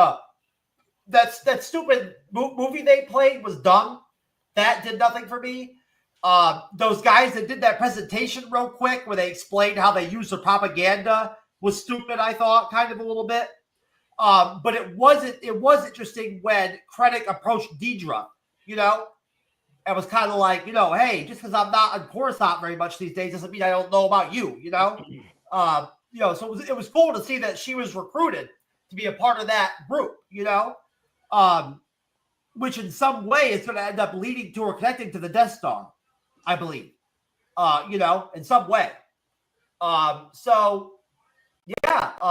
that stupid movie they played was dumb. That did nothing for me. Those guys that did that presentation real quick, where they explained how they use the propaganda, was stupid. I thought, kind of a little bit. But it was interesting when Krennic approached Deidre, you know, and was kind of like, hey, just because I'm not on Coruscant very much these days doesn't mean I don't know about you, so it was cool to see that she was recruited to be a part of that group, which in some way is going to end up leading to or connecting to the Death Star, I believe, in some way.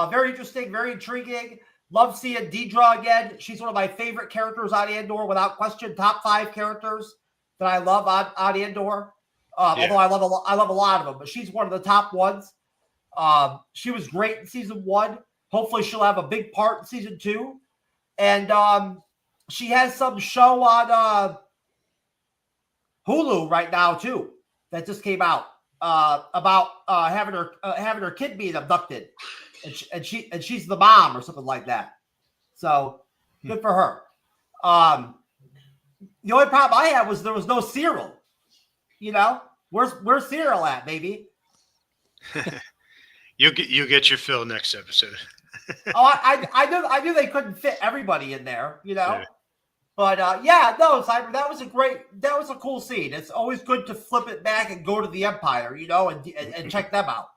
Very interesting, very intriguing. Love seeing Deidre again. She's one of my favorite characters on Andor, without question. Top 5 characters that I love on Andor. Although I love a lot of them, but she's one of the top ones. She was great in season 1. Hopefully, she'll have a big part in season 2. And she has some show on Hulu right now too that just came out about having her kid being abducted, and she's the mom or something like that. So good for her. The only problem I had was there was no Cyril. Where's Cyril at, baby? You'll get your fill next episode. I knew they couldn't fit everybody in there, Yeah. But Cyber, that was a cool scene. It's always good to flip it back and go to the Empire, and check them out.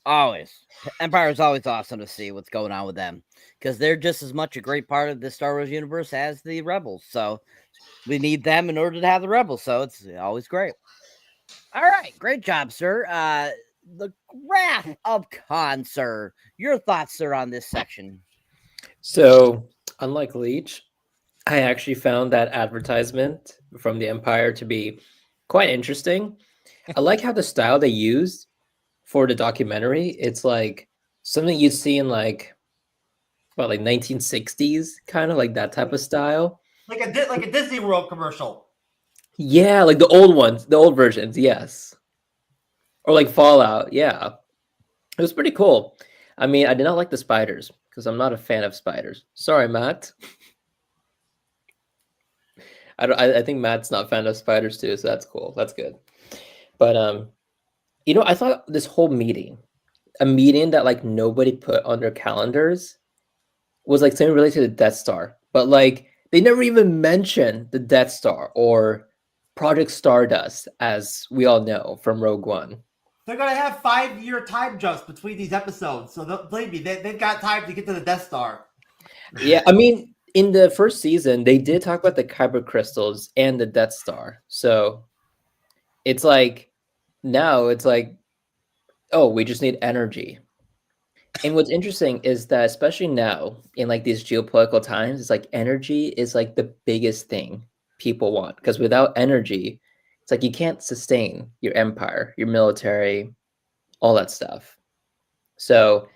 Always. Empire is always awesome to see what's going on with them, because they're just as much a great part of the Star Wars universe as the Rebels. So we need them in order to have the Rebels. So it's always great. All right. Great job, sir. The Wrath of Khan, sir. Your thoughts, sir, on this section? So, unlike Leech, I actually found that advertisement from the Empire to be quite interesting. I like how the style they used for the documentary. It's like something you'd see in like 1960s, kind of like that type of style. Like a Disney World commercial. Yeah, like the old ones, the old versions, yes. Or like Fallout, yeah. It was pretty cool. I mean, I did not like the spiders because I'm not a fan of spiders. Sorry, Matt. I think Matt's not a fan of spiders too, so that's cool. That's good. But I thought this whole meeting, a meeting that like nobody put on their calendars, was like something related to the Death Star. But like they never even mentioned the Death Star or Project Stardust, as we all know from Rogue One. They're going to have 5-year time jumps between these episodes. So believe me, they've got time to get to the Death Star. Yeah, I mean, in the first season, they did talk about the Kyber crystals and the Death Star. So it's like, now it's like, oh, we just need energy. And what's interesting is that, especially now in like these geopolitical times, it's like energy is like the biggest thing people want. Because without energy, it's like you can't sustain your empire, your military, all that stuff. So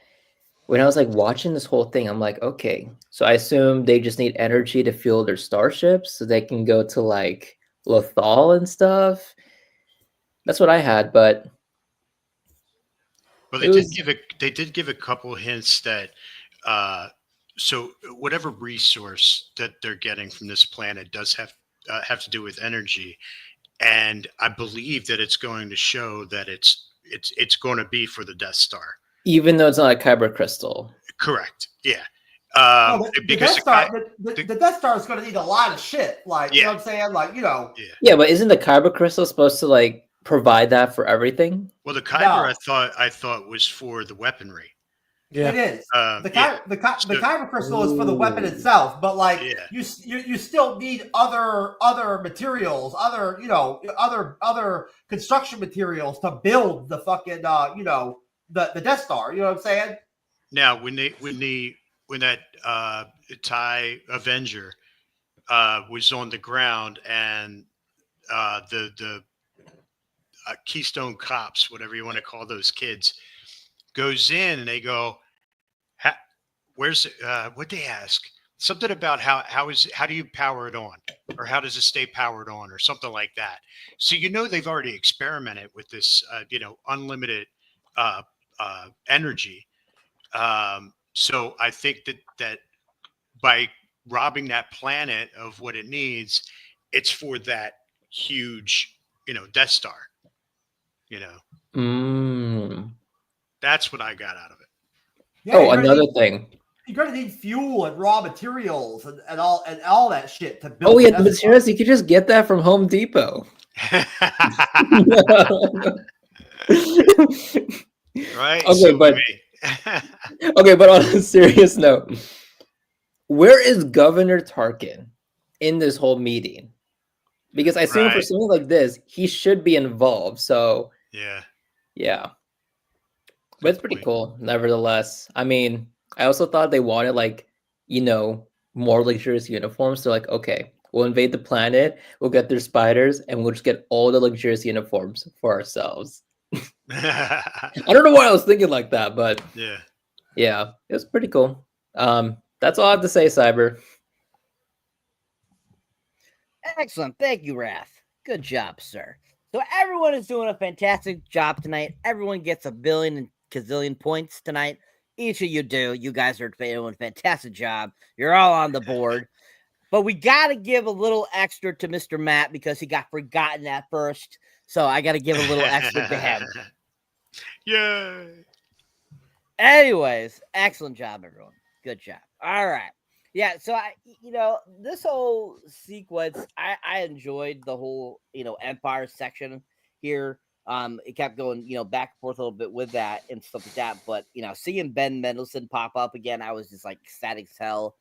when I was like watching this whole thing, I'm like, okay, so I assume they just need energy to fuel their starships so they can go to like Lothal and stuff. That's what I had, but well, they did give a couple hints that so whatever resource that they're getting from this planet does have to do with energy. And I believe that it's going to show that it's going to be for the Death Star, even though it's not a Kyber crystal. Correct. Yeah. The Death Star is going to need a lot of shit. Like, you know what I'm saying? Like, Yeah, but isn't the Kyber crystal supposed to like provide that for everything? Well, the Kyber I thought was for the weaponry. Yeah, it is. The Kyber crystal is for the weapon itself, but like you still need other materials, other construction materials to build the fucking the Death Star. You know what I'm saying? Now, when that TIE Avenger was on the ground and the Keystone Cops, whatever you want to call those kids, goes in and they go, where's what they ask? Something about how do you power it on, or how does it stay powered on, or something like that. So they've already experimented with this unlimited energy. So I think that by robbing that planet of what it needs, it's for that huge Death Star. That's what I got out of it. Yeah, another thing. You're gonna need fuel and raw materials and all that shit to build. Oh yeah, the the materials you could just get that from Home Depot. Right. Okay, So but okay, but on a serious note, where is Governor Tarkin in this whole meeting? Because I assume for Right. something like this, he should be involved. So yeah. yeah, but it's pretty point. cool. Nevertheless, I mean, I also thought they wanted like more luxurious uniforms. So like, okay, we'll invade the planet, we'll get their spiders, and we'll just get all the luxurious uniforms for ourselves. I don't know why I was thinking like that, but yeah, it was pretty cool. That's all I have to say, Cyber. Excellent. Thank you, Raph. Good job, sir. So everyone is doing a fantastic job tonight. Everyone gets a billion and gazillion points tonight. Each of you do. You guys are doing a fantastic job. You're all on the board. But we got to give a little extra to Mr. Matt because he got forgotten at first. So I got to give a little extra to him. Yay. Anyways, excellent job, everyone. Good job. All right. Yeah, so this whole sequence, I enjoyed the whole, Empire section here. It kept going, back and forth a little bit with that and stuff like that. But, seeing Ben Mendelsohn pop up again, I was just like ecstatic as hell.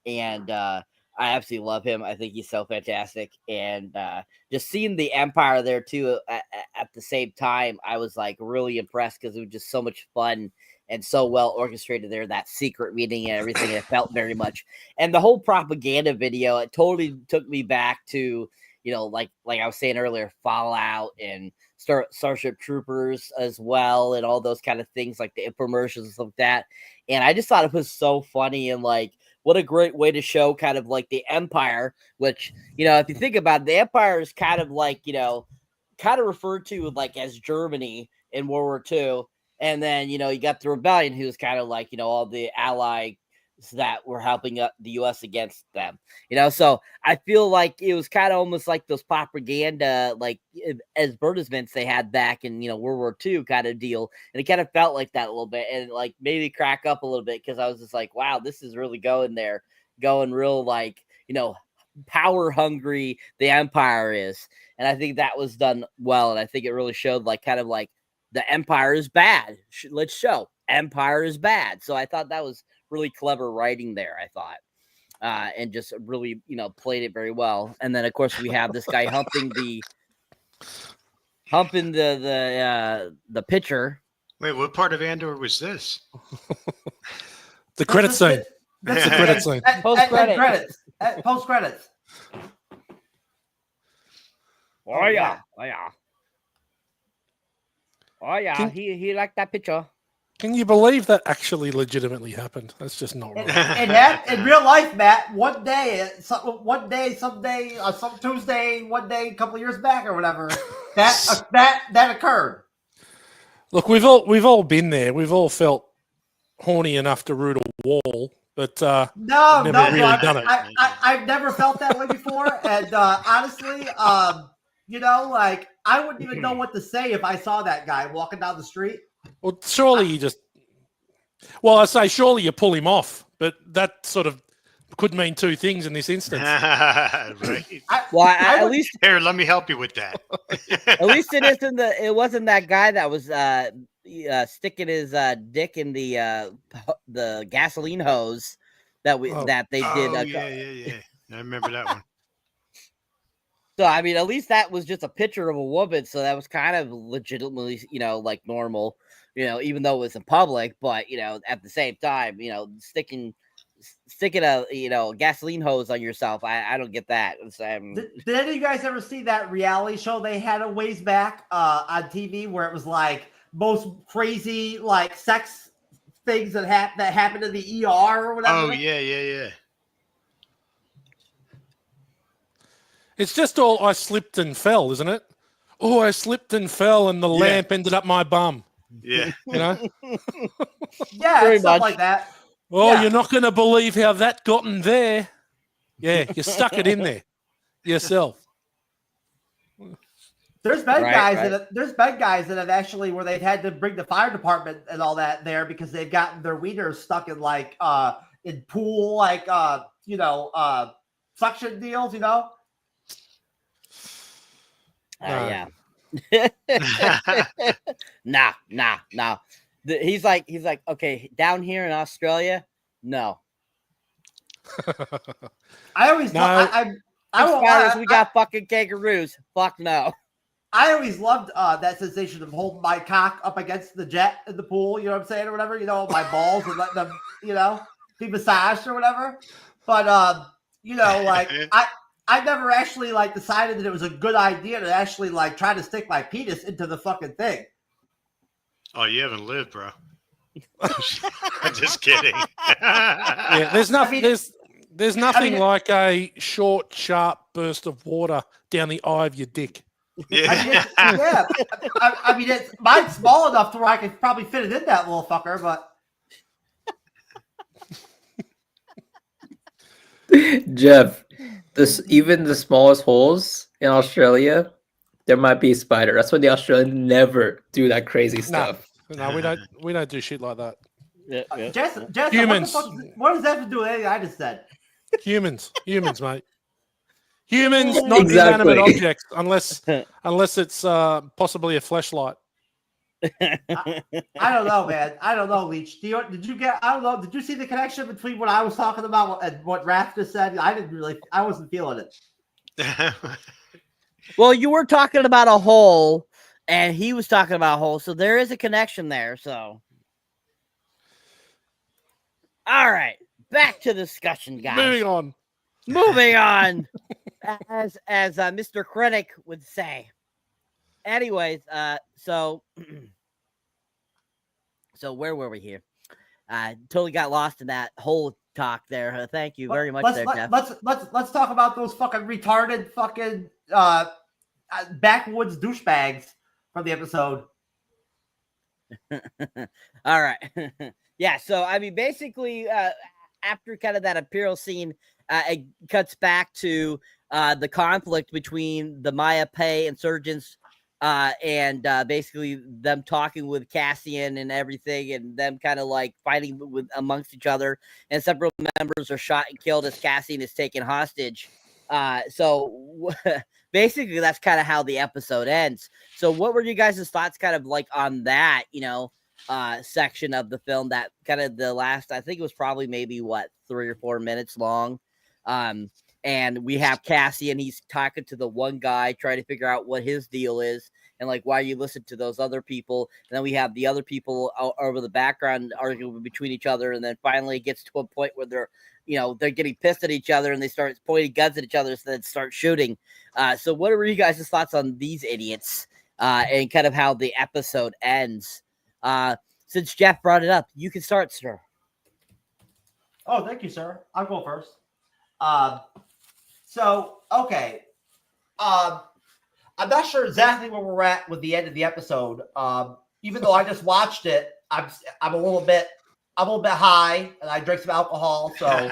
And I absolutely love him. I think he's so fantastic. And just seeing the Empire there too at the same time, I was like really impressed because it was just so much fun and so well orchestrated there, that secret meeting and everything. And it felt very much. And the whole propaganda video, it totally took me back to, like I was saying earlier, Fallout and Starship Troopers as well, and all those kind of things, like the infomercials and stuff like that. And I just thought it was so funny and like, what a great way to show kind of like the Empire, which, if you think about it, the Empire is kind of like, kind of referred to like as Germany in World War II. And then, you got the rebellion, who's kind of like, all the allies that were helping up the U.S. against them, So I feel like it was kind of almost like those propaganda, like advertisements they had back in, World War II kind of deal. And it kind of felt like that a little bit and like maybe crack up a little bit because I was just like, wow, this is really going real like, power hungry the Empire is. And I think that was done well. And I think it really showed like kind of like, the Empire is bad. Let's show Empire is bad. So I thought that was really clever writing there, I thought. And just really, played it very well. And then of course we have this guy humping the pitcher. Wait, what part of Andor was this? The credit scene. That's the credit scene. Post credits. Post credits. Oh yeah. Oh yeah, he liked that picture. Can you believe that actually legitimately happened? That's just not right. In real life, Matt, one day, someday, some Tuesday, one day, a couple of years back or whatever, that occurred. Look, we've all been there. We've all felt horny enough to root a wall, but no, never really done it. I've never felt that way before, and honestly, like I wouldn't even know what to say if I saw that guy walking down the street. Well, surely you just. Well, I say surely you pull him off, but that sort of could mean two things in this instance. Right. At least here, let me help you with that. At least it wasn't that guy that was sticking his dick in the gasoline hose that they did. Yeah. I remember that one. So I mean, at least that was just a picture of a woman, so that was kind of legitimately, like normal, even though it was in public. But at the same time, sticking a gasoline hose on yourself, I don't get that. Did any of you guys ever see that reality show they had a ways back on TV where it was like most crazy like sex things that happened in the ER or whatever? Oh yeah. It's just all I slipped and fell, isn't it? Oh, I slipped and fell, and the lamp ended up my bum. Yeah. Yeah, Very it's stuff much. like that. Oh, Yeah. You're not going to believe how that got in there. Yeah, you stuck it in there yourself. There's been Right. There's been guys that have actually where they've had to bring the fire department and all that there because they've gotten their wieners stuck in like in pool, like, suction deals, Yeah. Nah. He's like, okay, down here in Australia, no. I always, we got fucking kangaroos. Fuck no. I always loved that sensation of holding my cock up against the jet in the pool, you know what I'm saying, or whatever, my balls and letting them, be massaged or whatever. But, like, I never actually, like, decided that it was a good idea to actually, like, try to stick my penis into the fucking thing. Oh, you haven't lived, bro. I'm just kidding. Yeah, there's nothing. There's nothing like a short, sharp burst of water down the eye of your dick. Yeah. Mine's small enough to where I could probably fit it in that little fucker, but. Jeff, even the smallest holes in Australia, there might be a spider. That's why the Australians never do that crazy stuff. No, we don't do shit like that. Yeah. Jason, Humans. What does that have to do with anything I just said? Humans, mate. Humans, not Exactly. inanimate objects, unless it's possibly a fleshlight. I don't know, man. I don't know, Leech. Did you see the connection between what I was talking about and what Raph just said? I wasn't feeling it. Well, you were talking about a hole, and he was talking about a hole, so there is a connection there. So, all right, back to discussion, guys. Moving on, as Mr. Critic would say. Anyways, so where were we here? Totally got lost in that whole talk there. Thank you very much, Jeff. Let's talk about those fucking retarded fucking backwoods douchebags from the episode. All right. Yeah, so I mean, basically, after kind of that Imperial scene, it cuts back to the conflict between the Maya Pei insurgents and basically them talking with Cassian and everything, and them kind of like fighting with amongst each other. And several members are shot and killed as Cassian is taken hostage. So basically, that's kind of how the episode ends. So, what were you guys' thoughts, kind of like on that, section of the film? That kind of the last, I think it was probably maybe 3 or 4 minutes long. And we have Cassian, he's talking to the one guy, trying to figure out what his deal is and like why you listen to those other people. And then we have the other people over the background arguing between each other. And then finally it gets to a point where they're getting pissed at each other and they start pointing guns at each other, so then start shooting. So what are you guys' thoughts on these idiots and kind of how the episode ends? Since Jeff brought it up, you can start, sir. Oh, thank you, sir. I'll go first. Okay. I'm not sure exactly where we're at with the end of the episode. Even though I just watched it, I'm a little bit high and I drank some alcohol. So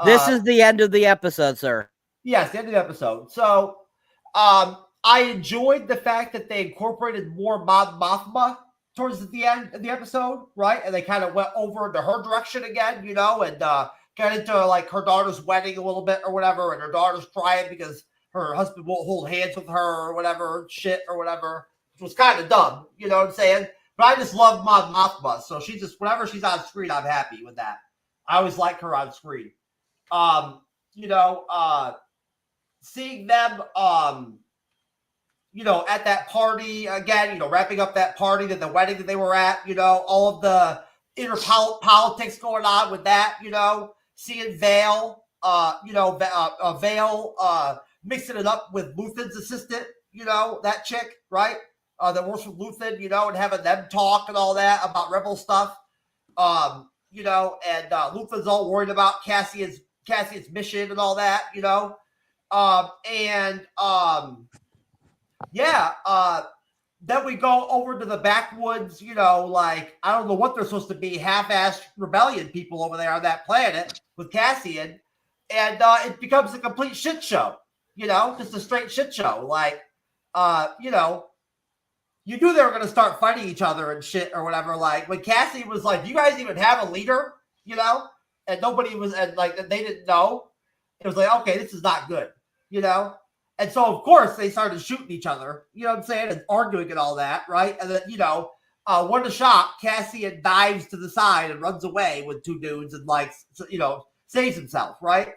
this is the end of the episode, sir. Yes, the end of the episode. So I enjoyed the fact that they incorporated more Mon Mothma towards the end of the episode, right? And they kind of went over into her direction again, and got into like her daughter's wedding a little bit or whatever, and her daughter's crying because her husband won't hold hands with her or whatever shit or whatever, which was kind of dumb, you know what I'm saying? But I just love Mon Mothma, so she's just, whenever she's on screen, I'm happy with that. I always like her on screen. Seeing them, at that party again, wrapping up that party, the wedding that they were at, all of the inner politics going on with that, seeing Vale, Vale mixing it up with Luthen's assistant, that chick, right? That works with Luthen, and having them talk and all that about Rebel stuff, and Luthen's all worried about Cassian's mission and all that, then we go over to the backwoods, I don't know what they're supposed to be, half-assed rebellion people over there on that planet with Cassian, and it becomes a complete shit show, just a straight shit show. You knew they were going to start fighting each other and shit or whatever. Like when Cassian was like, "Do you guys even have a leader?" and nobody was, and like they didn't know. It was like, okay, this is not good, you know? And so, of course, they started shooting each other, you know what I'm saying, and arguing and all that, right? And then, you know, one of the shot, Cassian dives to the side and runs away with two dudes and, like, you know, saves himself, right?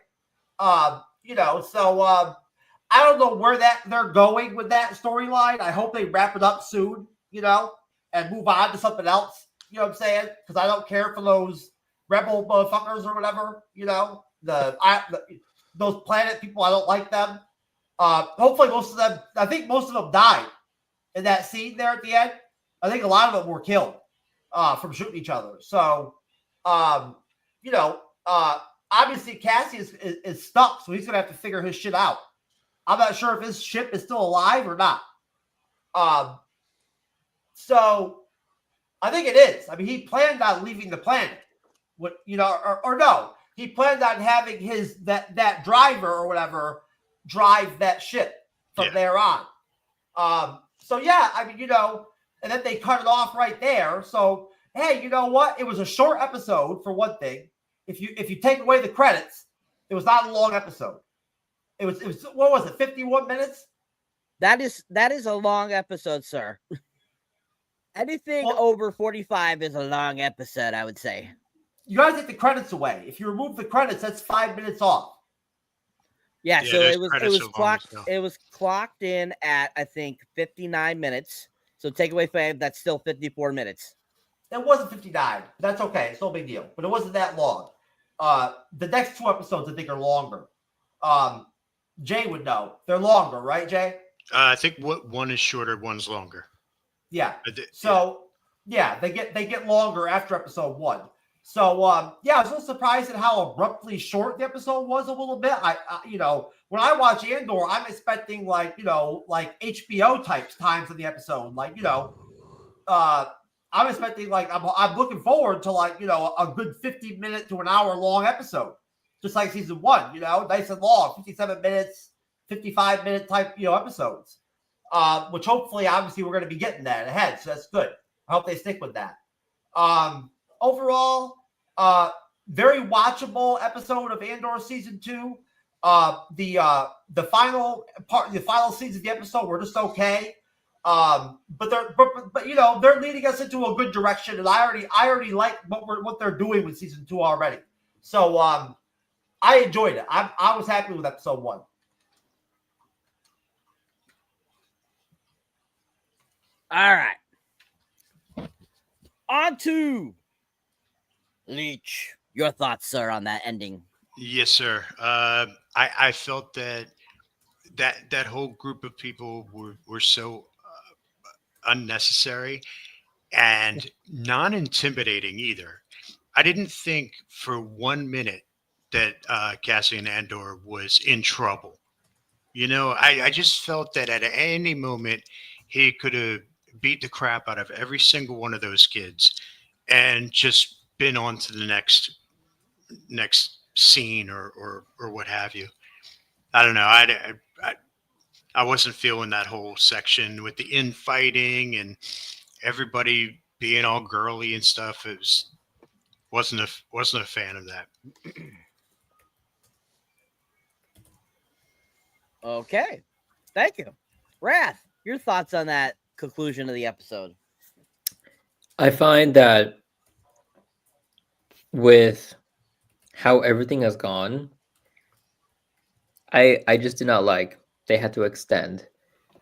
You know, so I don't know where they're going with that storyline. I hope they wrap it up soon, you know, and move on to something else, you know what I'm saying? Because I don't care for those rebel motherfuckers or whatever, you know, those planet people, I don't like them. Hopefully most of them, I think most of them died in that scene there at the end. I think a lot of them were killed from shooting each other. So, you know, obviously Cassie is stuck, so he's going to have to figure his shit out. I'm not sure if his ship is still alive or not. So I think it is. I mean, he planned on leaving the planet. What, you know, or no, he planned on having his that driver or whatever drive that ship from there on. So yeah, I mean, you know, and then they cut it off right there. So hey, you know what? It was a short episode for one thing. If you take away the credits, it was not a long episode. It was what was it? 51 minutes? That is a long episode, sir. Anything over 45 is a long episode, I would say. You gotta take the credits away. If you remove the credits, that's 5 minutes off. Yeah, so it was clocked in at, I think, 59 minutes. So take away 5, that's still 54 minutes. It wasn't 59. That's okay. It's no big deal. But it wasn't that long. The next 2 episodes, I think, are longer. Jay would know. They're longer, right, Jay? I think one is shorter, one's longer. Yeah. So yeah, they get longer after episode 1. So yeah, I was a little surprised at how abruptly short the episode was a little bit. I you know, when I watch Andor, I'm expecting like, you know, like HBO types times in the episode. Like, you know, I'm expecting like I'm looking forward to like, you know, a good 50-minute to an hour long episode. Just like season 1, you know, nice and long, 57 minutes, 55-minute type, you know, episodes. Which hopefully, obviously, we're going to be getting that ahead. So that's good. I hope they stick with that. Overall, very watchable episode of Andor season 2. The final scenes of the episode were just okay. But you know, they're leading us into a good direction, and I already like what they're doing with season 2 already. So I enjoyed it. I was happy with episode 1. All right. On to Leech. Your thoughts, sir, on that ending? Yes, sir. I felt that whole group of people were so unnecessary and non-intimidating either. I didn't think for 1 minute that Cassian Andor was in trouble. You know, I just felt that at any moment he could have beat the crap out of every single one of those kids and just been on to the next scene or what have you. I don't know. I wasn't feeling that whole section with the infighting and everybody being all girly and stuff. It wasn't a fan of that. Okay. Thank you. Wrath, your thoughts on that conclusion of the episode? I find that with how everything has gone, I just do not like they had to extend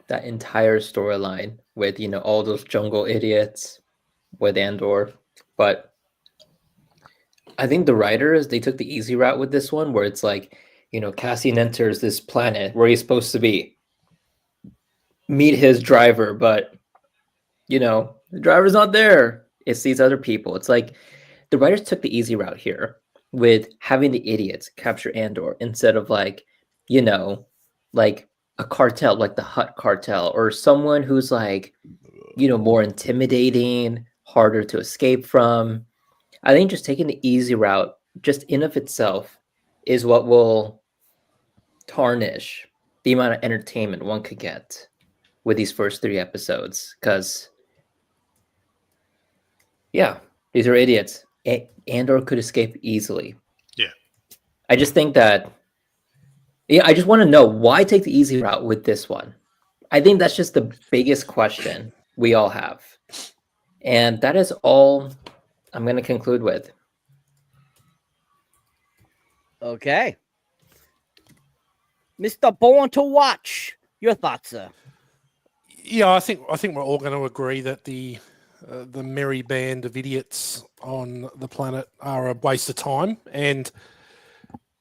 that entire storyline with, you know, all those jungle idiots with Andor. But I think the writers, they took the easy route with this one, where it's like, you know, Cassian enters this planet where he's supposed to be, meet his driver, but, you know, the driver's not there. It's these other people. It's like the writers took the easy route here with having the idiots capture Andor instead of, like, you know, like a cartel, like the Hutt cartel, or someone who's like, you know, more intimidating, harder to escape from. I think just taking the easy route, just in of itself, is what will tarnish the amount of entertainment one could get with these first 3 episodes. Because, yeah, these are idiots. Andor could escape easily I just think that, yeah, I just want to know why take the easy route with this one. I think that's just the biggest question we all have. And that is all I'm going to conclude with. Okay. Mr. Born to Watch, your thoughts, sir? Yeah, I think we're all going to agree that the merry band of idiots on the planet are a waste of time, and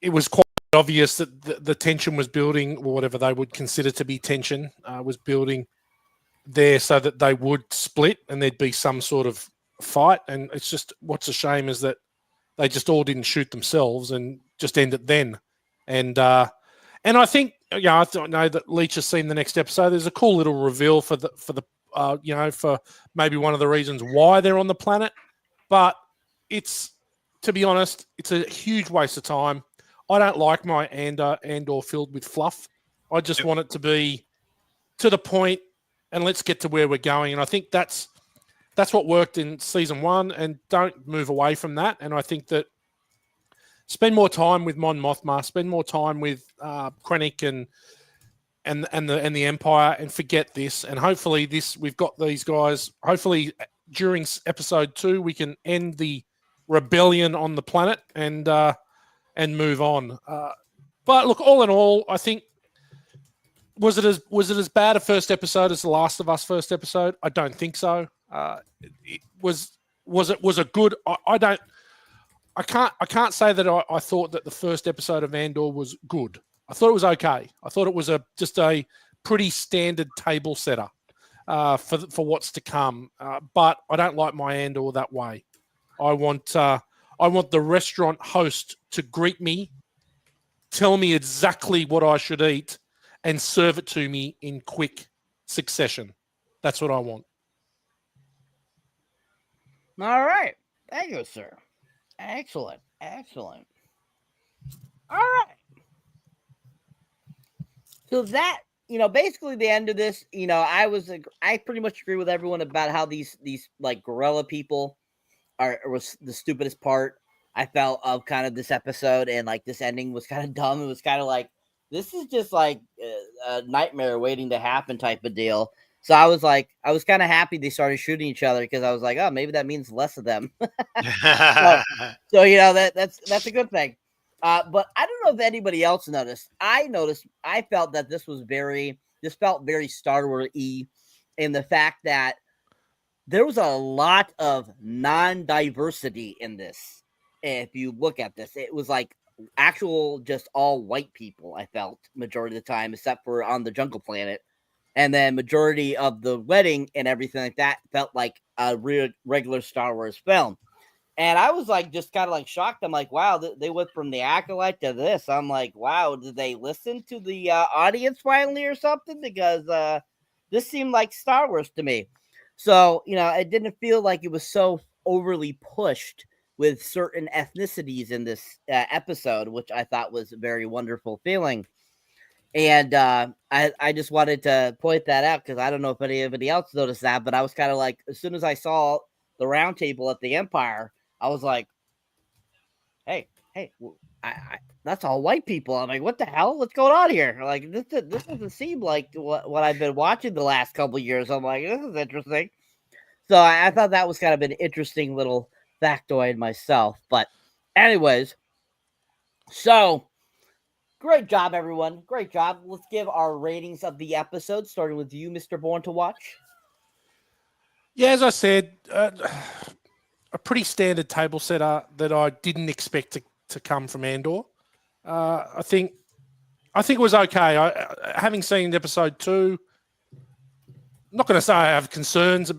it was quite obvious that the tension was building, or whatever they would consider to be tension, was building there so that they would split and there'd be some sort of fight. And it's just, what's a shame is that they just all didn't shoot themselves and just end it then. And I think, I don't know that Leach has seen the next episode. There's a cool little reveal for for maybe one of the reasons why they're on the planet. But it's, to be honest, it's a huge waste of time. I don't like my Andor filled with fluff. I just want it to be to the point, and let's get to where we're going. And I think that's what worked in season 1, and don't move away from that. And I think that spend more time with Mon Mothma, spend more time with Krennic and the Empire, and forget this. And hopefully we've got these guys. Hopefully during episode 2 we can end the rebellion on the planet and move on. But look, all in all, I think, was it as bad a first episode as The Last of Us first episode? I don't think so. Was it good? I can't say that I thought that the first episode of Andor was good. I thought it was okay. I thought it was just a pretty standard table setter for what's to come. But I don't like my Andor that way. I want the restaurant host to greet me, tell me exactly what I should eat, and serve it to me in quick succession. That's what I want. All right. Thank you, sir. Excellent. Excellent. All right. So that, basically the end of this, I pretty much agree with everyone about how these like gorilla people was the stupidest part I felt of kind of this episode, and like this ending was kind of dumb. It was kind of like, this is just like a nightmare waiting to happen type of deal. So I was kind of happy they started shooting each other, because I was like, oh, maybe that means less of them. so that's a good thing. But I don't know if anybody else noticed. I felt that this felt very Star Wars-y in the fact that there was a lot of non-diversity in this. If you look at this, it was like actual just all white people, I felt, majority of the time, except for on the Jungle Planet. And then majority of the wedding and everything like that felt like a regular Star Wars film. And I was like, just kind of like shocked. I'm like, wow, they went from the Acolyte to this. I'm like, wow, did they listen to the audience finally or something? Because this seemed like Star Wars to me. So, it didn't feel like it was so overly pushed with certain ethnicities in this episode, which I thought was a very wonderful feeling. And I just wanted to point that out, because I don't know if anybody else noticed that, but I was kind of like, as soon as I saw the round table at the Empire, I was like, hey, that's all white people. I'm like, what the hell? What's going on here? Like, this doesn't seem like what I've been watching the last couple of years. I'm like, this is interesting. So I thought that was kind of an interesting little factoid myself. But anyways, so great job, everyone. Great job. Let's give our ratings of the episode, starting with you, Mr. Born to Watch. Yeah, as I said, a pretty standard table setter that I didn't expect to come from Andor. I think it was okay. Having seen episode 2, I'm not going to say I have concerns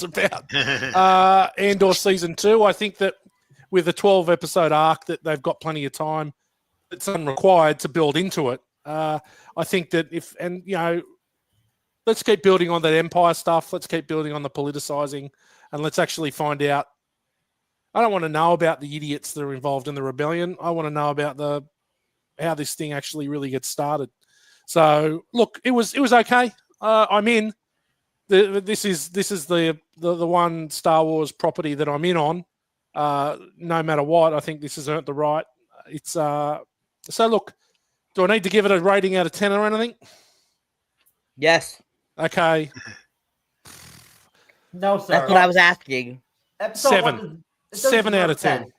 about Andor season 2. I think that with a 12 episode arc, that they've got plenty of time that's unrequired to build into it. I think that let's keep building on that Empire stuff. Let's keep building on the politicizing, and let's actually find out. I don't want to know about the idiots that are involved in the rebellion. I want to know about how this thing actually really gets started. So look, it was okay. I'm in. This is the one Star Wars property that I'm in on. No matter what, I think this has earned the right. It's so look. Do I need to give it a rating out of 10 or anything? Yes. Okay. No, sir. That's what I was asking. Episode 7. one it doesn't 7 out of deserve 10.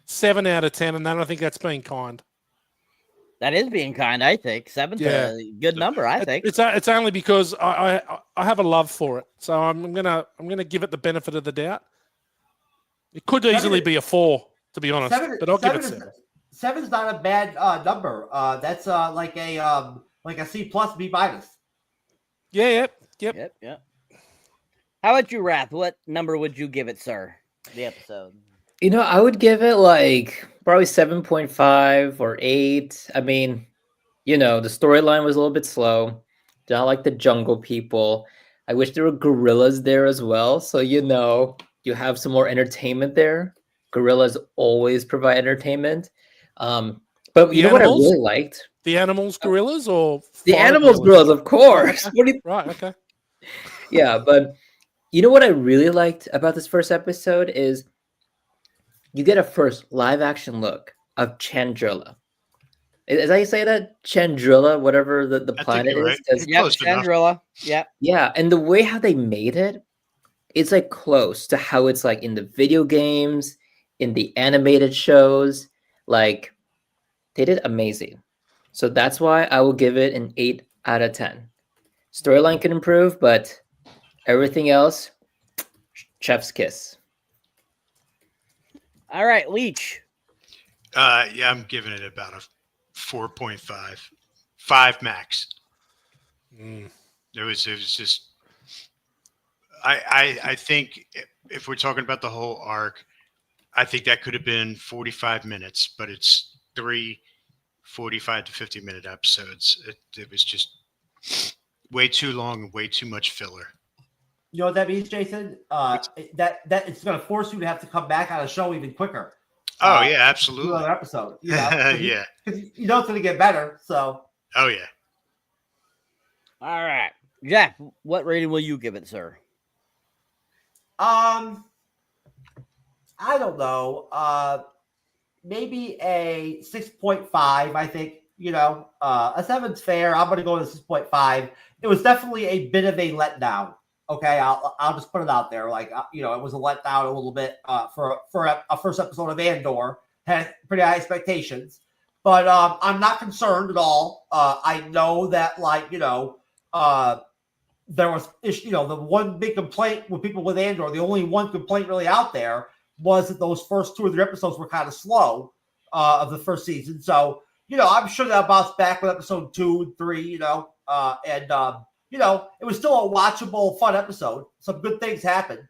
7 out of 10, and I don't think that's being kind. That is being kind, I think. 7's Yeah. a good number, I think. It's only because I have a love for it, so I'm gonna give it the benefit of the doubt. It could easily be a 4, to be honest, but I'll give it 7. 7's not a bad number. That's like a C plus, B minus. Yep. Yep. How about you, Wrath? What number would you give it, sir? The episode. You know, I would give it like probably 7.5 or 8. I mean, you know, the storyline was a little bit slow. Not like the jungle people. I wish there were gorillas there as well. So, you know, you have some more entertainment there. Gorillas always provide entertainment. But you know what I really liked? The animals, gorillas, or the animals, gorillas, of course. Right, okay. Yeah, but you know what I really liked about this first episode is you get a first live action look of Chandrila. Is that how you say that? Chandrila, whatever the planet is. Right. Yep, Chandrila. Yep. Yeah, and the way how they made it, it's like close to how it's like in the video games, in the animated shows. Like, they did amazing. So that's why I will give it an 8 out of 10. Storyline can improve, but everything else, chef's kiss. All right, Leech. Yeah, I'm giving it about a 4.5, 5 max. It was just. I think if we're talking about the whole arc, I think that could have been 45 minutes, but it's 3 45 to 50-minute episodes. It was just way too long and way too much filler. You know what that means, Jason? That it's going to force you to have to come back on a show even quicker. Oh yeah, absolutely. Do another episode. You know? Yeah. Because you know it's going to get better. So. Oh yeah. All right, Jeff. What rating will you give it, sir? I don't know. Maybe a 6.5. I think, you know, a 7's fair. I'm going to go with a 6.5. It was definitely a bit of a letdown. Okay, I'll just put it out there. Like, you know, it was a letdown a little bit for a first episode of Andor. Had pretty high expectations, but I'm not concerned at all. I know that, like, you know, there was, you know, the one big complaint with people with Andor, the only one complaint really out there was that those first 2 or 3 episodes were kind of slow of the first season. So, you know, I'm sure they'll bounce back with episode 2 and 3, you know, you know, it was still a watchable, fun episode. Some good things happened.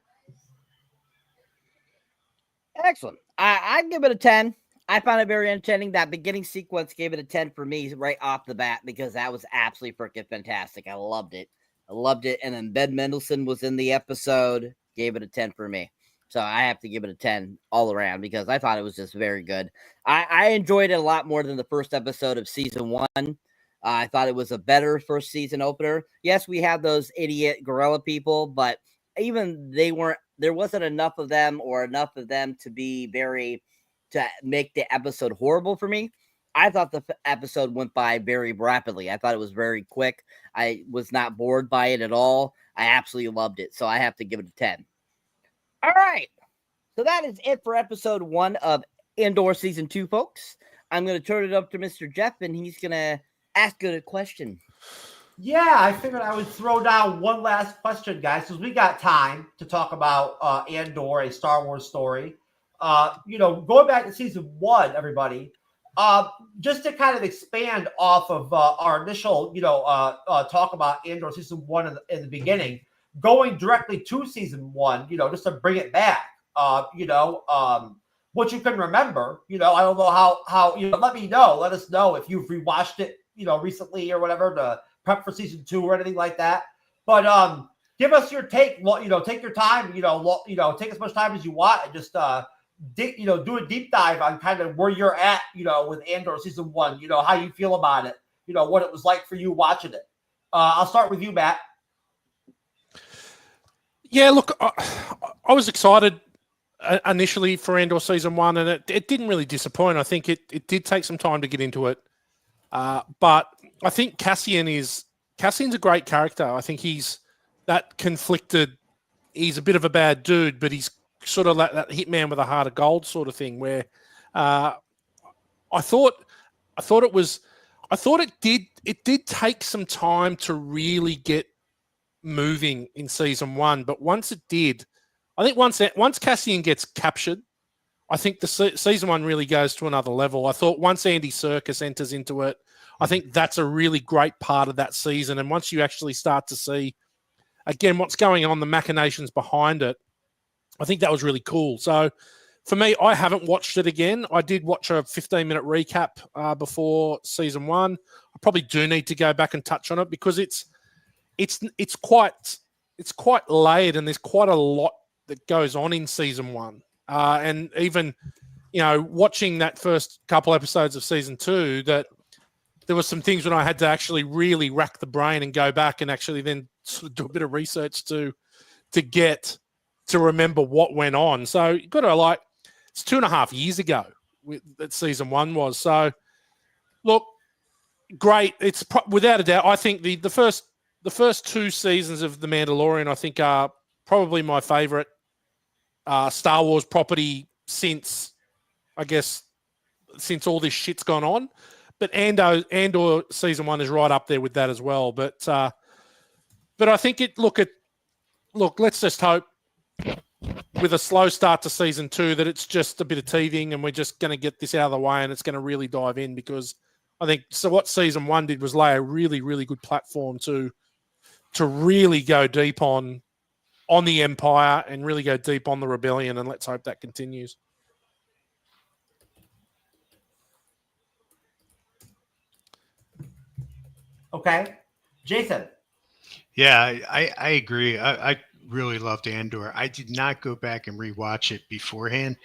Excellent. I'd give it a 10. I found it very entertaining. That beginning sequence gave it a 10 for me right off the bat because that was absolutely freaking fantastic. I loved it. And then Ben Mendelsohn was in the episode. Gave it a 10 for me. So I have to give it a 10 all around because I thought it was just very good. I enjoyed it a lot more than the first episode of season 1. I thought it was a better first season opener. Yes, we have those idiot gorilla people, but even there wasn't enough of them or enough of them to make the episode horrible for me. I thought the episode went by very rapidly. I thought it was very quick. I was not bored by it at all. I absolutely loved it. So I have to give it a 10. All right. So that is it for episode 1 of Andor season 2, folks. I'm going to turn it up to Mr. Jeff, and he's going to ask it a question. Yeah, I figured I would throw down one last question, guys, because we got time to talk about Andor, a Star Wars story. You know, going back to season 1, everybody, just to kind of expand off of our initial, you know, talk about Andor season 1 in the beginning, going directly to season 1, you know, just to bring it back, you know, what you can remember, you know, I don't know how, you know, let us know if you've rewatched it, you know, recently or whatever to prep for season 2 or anything like that. But give us your take, you know, take your time, you know, take as much time as you want and just, you know, do a deep dive on kind of where you're at, you know, with Andor season 1, you know, how you feel about it, you know, what it was like for you watching it. I'll start with you, Matt. Yeah, look, I was excited initially for Andor season 1, and it didn't really disappoint. I think it did take some time to get into it, but I think Cassian's a great character. I think he's that conflicted. He's a bit of a bad dude, but he's sort of like that hitman with a heart of gold sort of thing. Where I thought it did take some time to really get moving in season 1, but once it did, I think once Cassian gets captured, I think the season 1 really goes to another level. I thought once Andy Serkis enters into it, I think that's a really great part of that season. And once you actually start to see, again, what's going on, the machinations behind it, I think that was really cool. So for me, I haven't watched it again. I did watch a 15-minute recap before season 1. I probably do need to go back and touch on it because it's quite layered, and there's quite a lot that goes on in season 1. And even, watching that first couple episodes of season 2, that there were some things when I had to actually really rack the brain and go back and actually then sort of do a bit of research to get to remember what went on. So you got to it's 2.5 years ago that season 1 was. So look, great. It's without a doubt. I think the first 2 seasons of The Mandalorian, I think, are probably my favorite Star Wars property since all this shit's gone on. But Andor season 1 is right up there with that as well. But I think let's just hope with a slow start to season 2 that it's just a bit of teething and we're just going to get this out of the way and it's going to really dive in, because I think what season 1 did was lay a really, really good platform to really go deep on the Empire and really go deep on the Rebellion, and let's hope that continues. Okay. Jason. Yeah, I agree. I really loved Andor. I did not go back and rewatch it beforehand.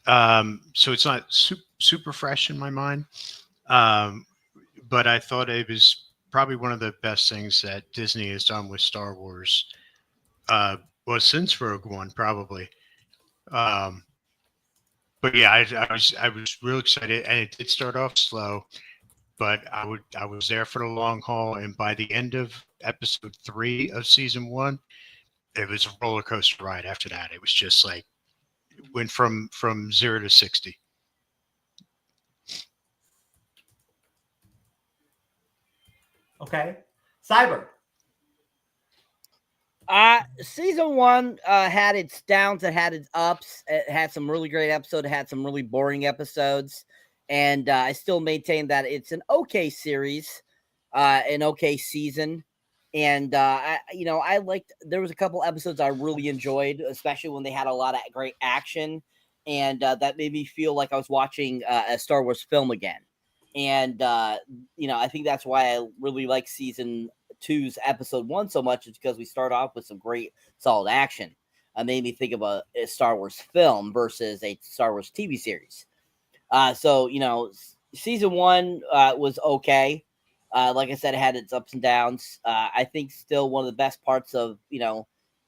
So it's not super fresh in my mind. But I thought it was probably one of the best things that Disney has done with Star Wars. Since Rogue One, probably. But yeah, I was real excited, and it did start off slow, but I was there for the long haul, and by the end of episode 3 of season 1, it was a roller coaster ride. After that, it was just like went from 0 to 60. Okay, Cyber. Season 1 had its downs, it had its ups. It had some really great episodes, it had some really boring episodes, and I still maintain that it's an okay series, an okay season. And I liked, there was a couple episodes I really enjoyed, especially when they had a lot of great action, and that made me feel like I was watching a Star Wars film again. And I think that's why I really like season 2's episode 1 so much, is because we start off with some great solid action. It made me think of a Star Wars film versus a Star Wars TV series. So season 1 was okay. Like I said, it had its ups and downs. I think still one of the best parts of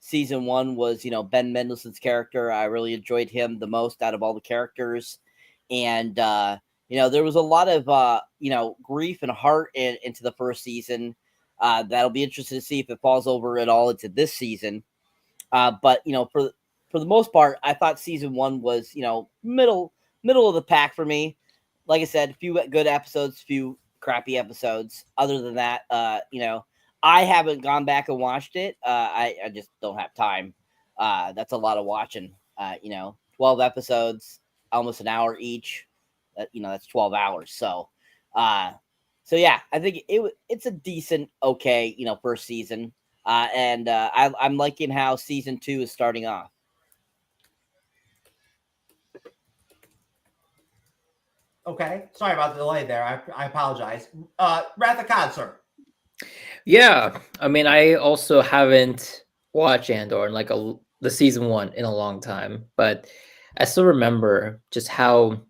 season 1 was Ben Mendelsohn's character. I really enjoyed him the most out of all the characters, and there was a lot of grief and heart into the first season. That'll be interesting to see if it falls over at all into this season. But for the most part, I thought season 1 was middle of the pack for me. Like I said, a few good episodes, few crappy episodes. Other than that, I haven't gone back and watched it. I just don't have time. That's a lot of watching. 12 episodes, almost an hour each. That's 12 hours. So yeah, I think it's a decent, okay, first season. And I'm liking how season 2 is starting off. Okay. Sorry about the delay there. I apologize. Wrath of Khan, sir. Yeah. I mean, I also haven't watched Andor in the season 1 in a long time, but I still remember just how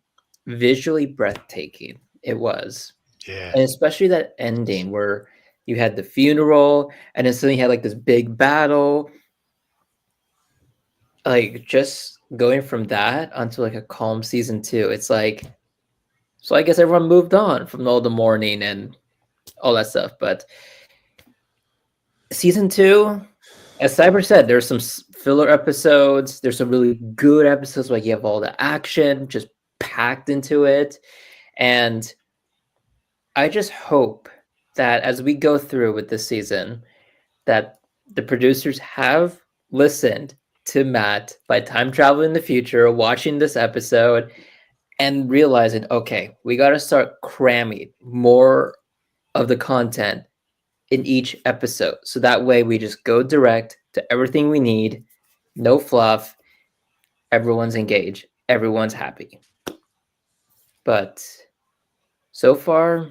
visually breathtaking it was. Yeah. And especially that ending where you had the funeral and then suddenly you had this big battle. Just going from that onto like a calm season 2, it's like, so I guess everyone moved on from all the mourning and all that stuff. But season 2, as Cyber said, there's some filler episodes. There's some really good episodes, like you have all the action just packed into it. And I just hope that as we go through with this season, that the producers have listened to Matt by time traveling in the future, watching this episode, and realizing, okay, we got to start cramming more of the content in each episode. So that way we just go direct to everything we need, no fluff, everyone's engaged, everyone's happy. But so far,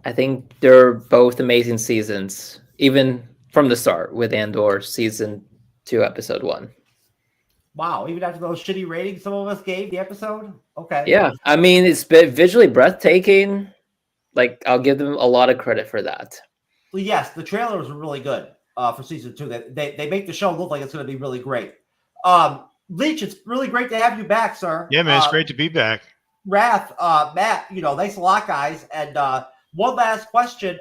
I think they're both amazing seasons, even from the start with Andor season 2, episode 1. Wow, even after those shitty ratings some of us gave the episode? Okay. Yeah, I mean, it's been visually breathtaking. Like, I'll give them a lot of credit for that. Well, yes, the trailers were really good for season 2. They make the show look like it's going to be really great. Leech, it's really great to have you back, sir. Yeah, man, it's great to be back. Wrath, Matt, thanks a lot, guys. And one last question.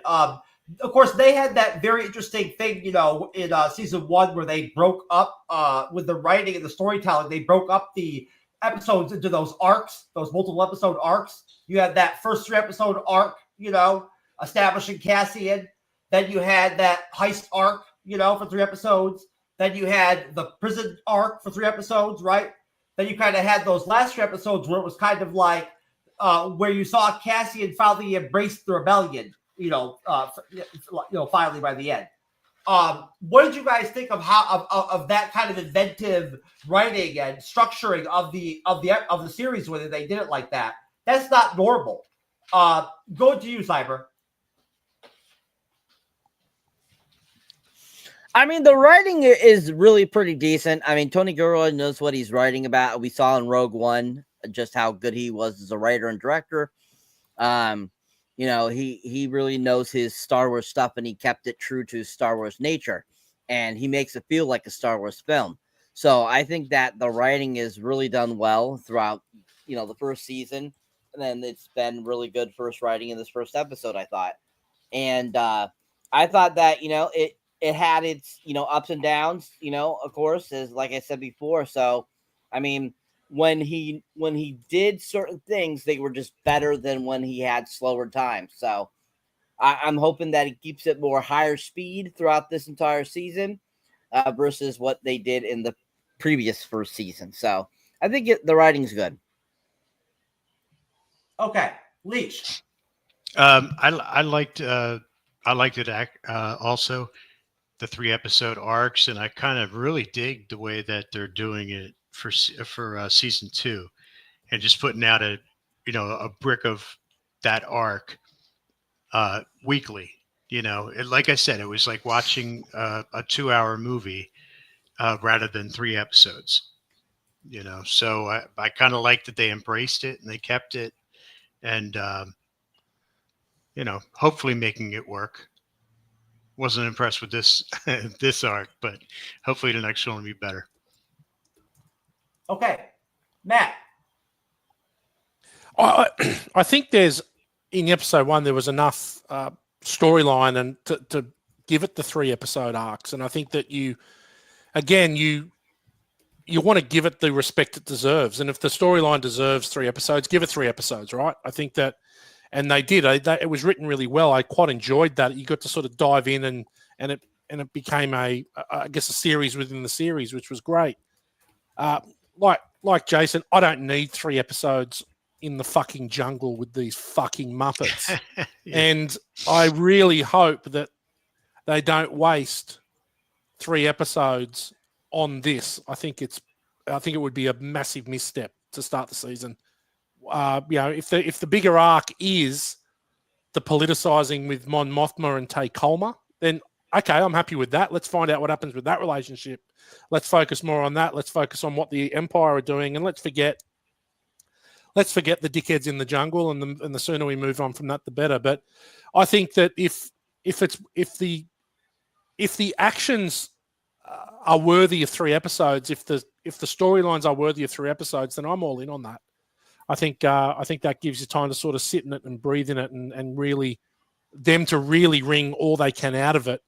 Of course, they had that very interesting thing, in season 1 where they broke up with the writing and the storytelling. They broke up the episodes into those arcs, those multiple episode arcs. You had that first 3 episode arc, establishing Cassian. Then you had that heist arc, for 3 episodes. Then you had the prison arc for 3 episodes, right? Then you kind of had those last 3 episodes where it was kind of like where you saw Cassian finally embrace the rebellion, finally by the end. What did you guys think of of that kind of inventive writing and structuring of the series when they did it like that? That's not normal. Go to you, Cyber. I mean, the writing is really pretty decent. I mean, Tony Gilroy knows what he's writing about. We saw in Rogue One just how good he was as a writer and director. He really knows his Star Wars stuff, and he kept it true to Star Wars nature, and he makes it feel like a Star Wars film. So I think that the writing is really done well throughout, the first season, and then it's been really good first writing in this first episode, I thought. And I thought that, it had its, ups and downs, of course, as like I said before. So, I mean, when he did certain things, they were just better than when he had slower times. So I'm hoping that he keeps it more higher speed throughout this entire season versus what they did in the previous first season. So I think the writing's good. Okay, Leech. I liked it also, the 3 episode arcs, and I kind of really dig the way that they're doing it for season 2, and just putting out a brick of that arc weekly. Like I said, it was like watching a 2-hour movie rather than 3 episodes. So I kind of like that they embraced it and they kept it, and hopefully making it work. Wasn't impressed with this this arc, but hopefully the next one will be better. Okay, Matt. I think there's in episode 1 there was enough storyline and to give it the 3 episode arcs, and I think that you want to give it the respect it deserves, and if the storyline deserves 3 episodes, give it 3 episodes, right? I think that. And they did. It was written really well. I quite enjoyed that. You got to sort of dive in, and it became a series within the series, which was great. Like Jason, I don't need 3 episodes in the fucking jungle with these fucking Muppets. Yeah. And I really hope that they don't waste 3 episodes on this. I think it would be a massive misstep to start the season. If the bigger arc is the politicizing with Mon Mothma and Tay Colma, then okay, I'm happy with that. Let's find out what happens with that relationship. Let's focus more on that. Let's focus on what the Empire are doing, and let's forget the dickheads in the jungle. And the sooner we move on from that, the better. But I think that if the actions are worthy of 3 episodes, if if the storylines are worthy of 3 episodes, then I'm all in on that. I think that gives you time to sort of sit in it and breathe in it, and really them to really wring all they can out of it.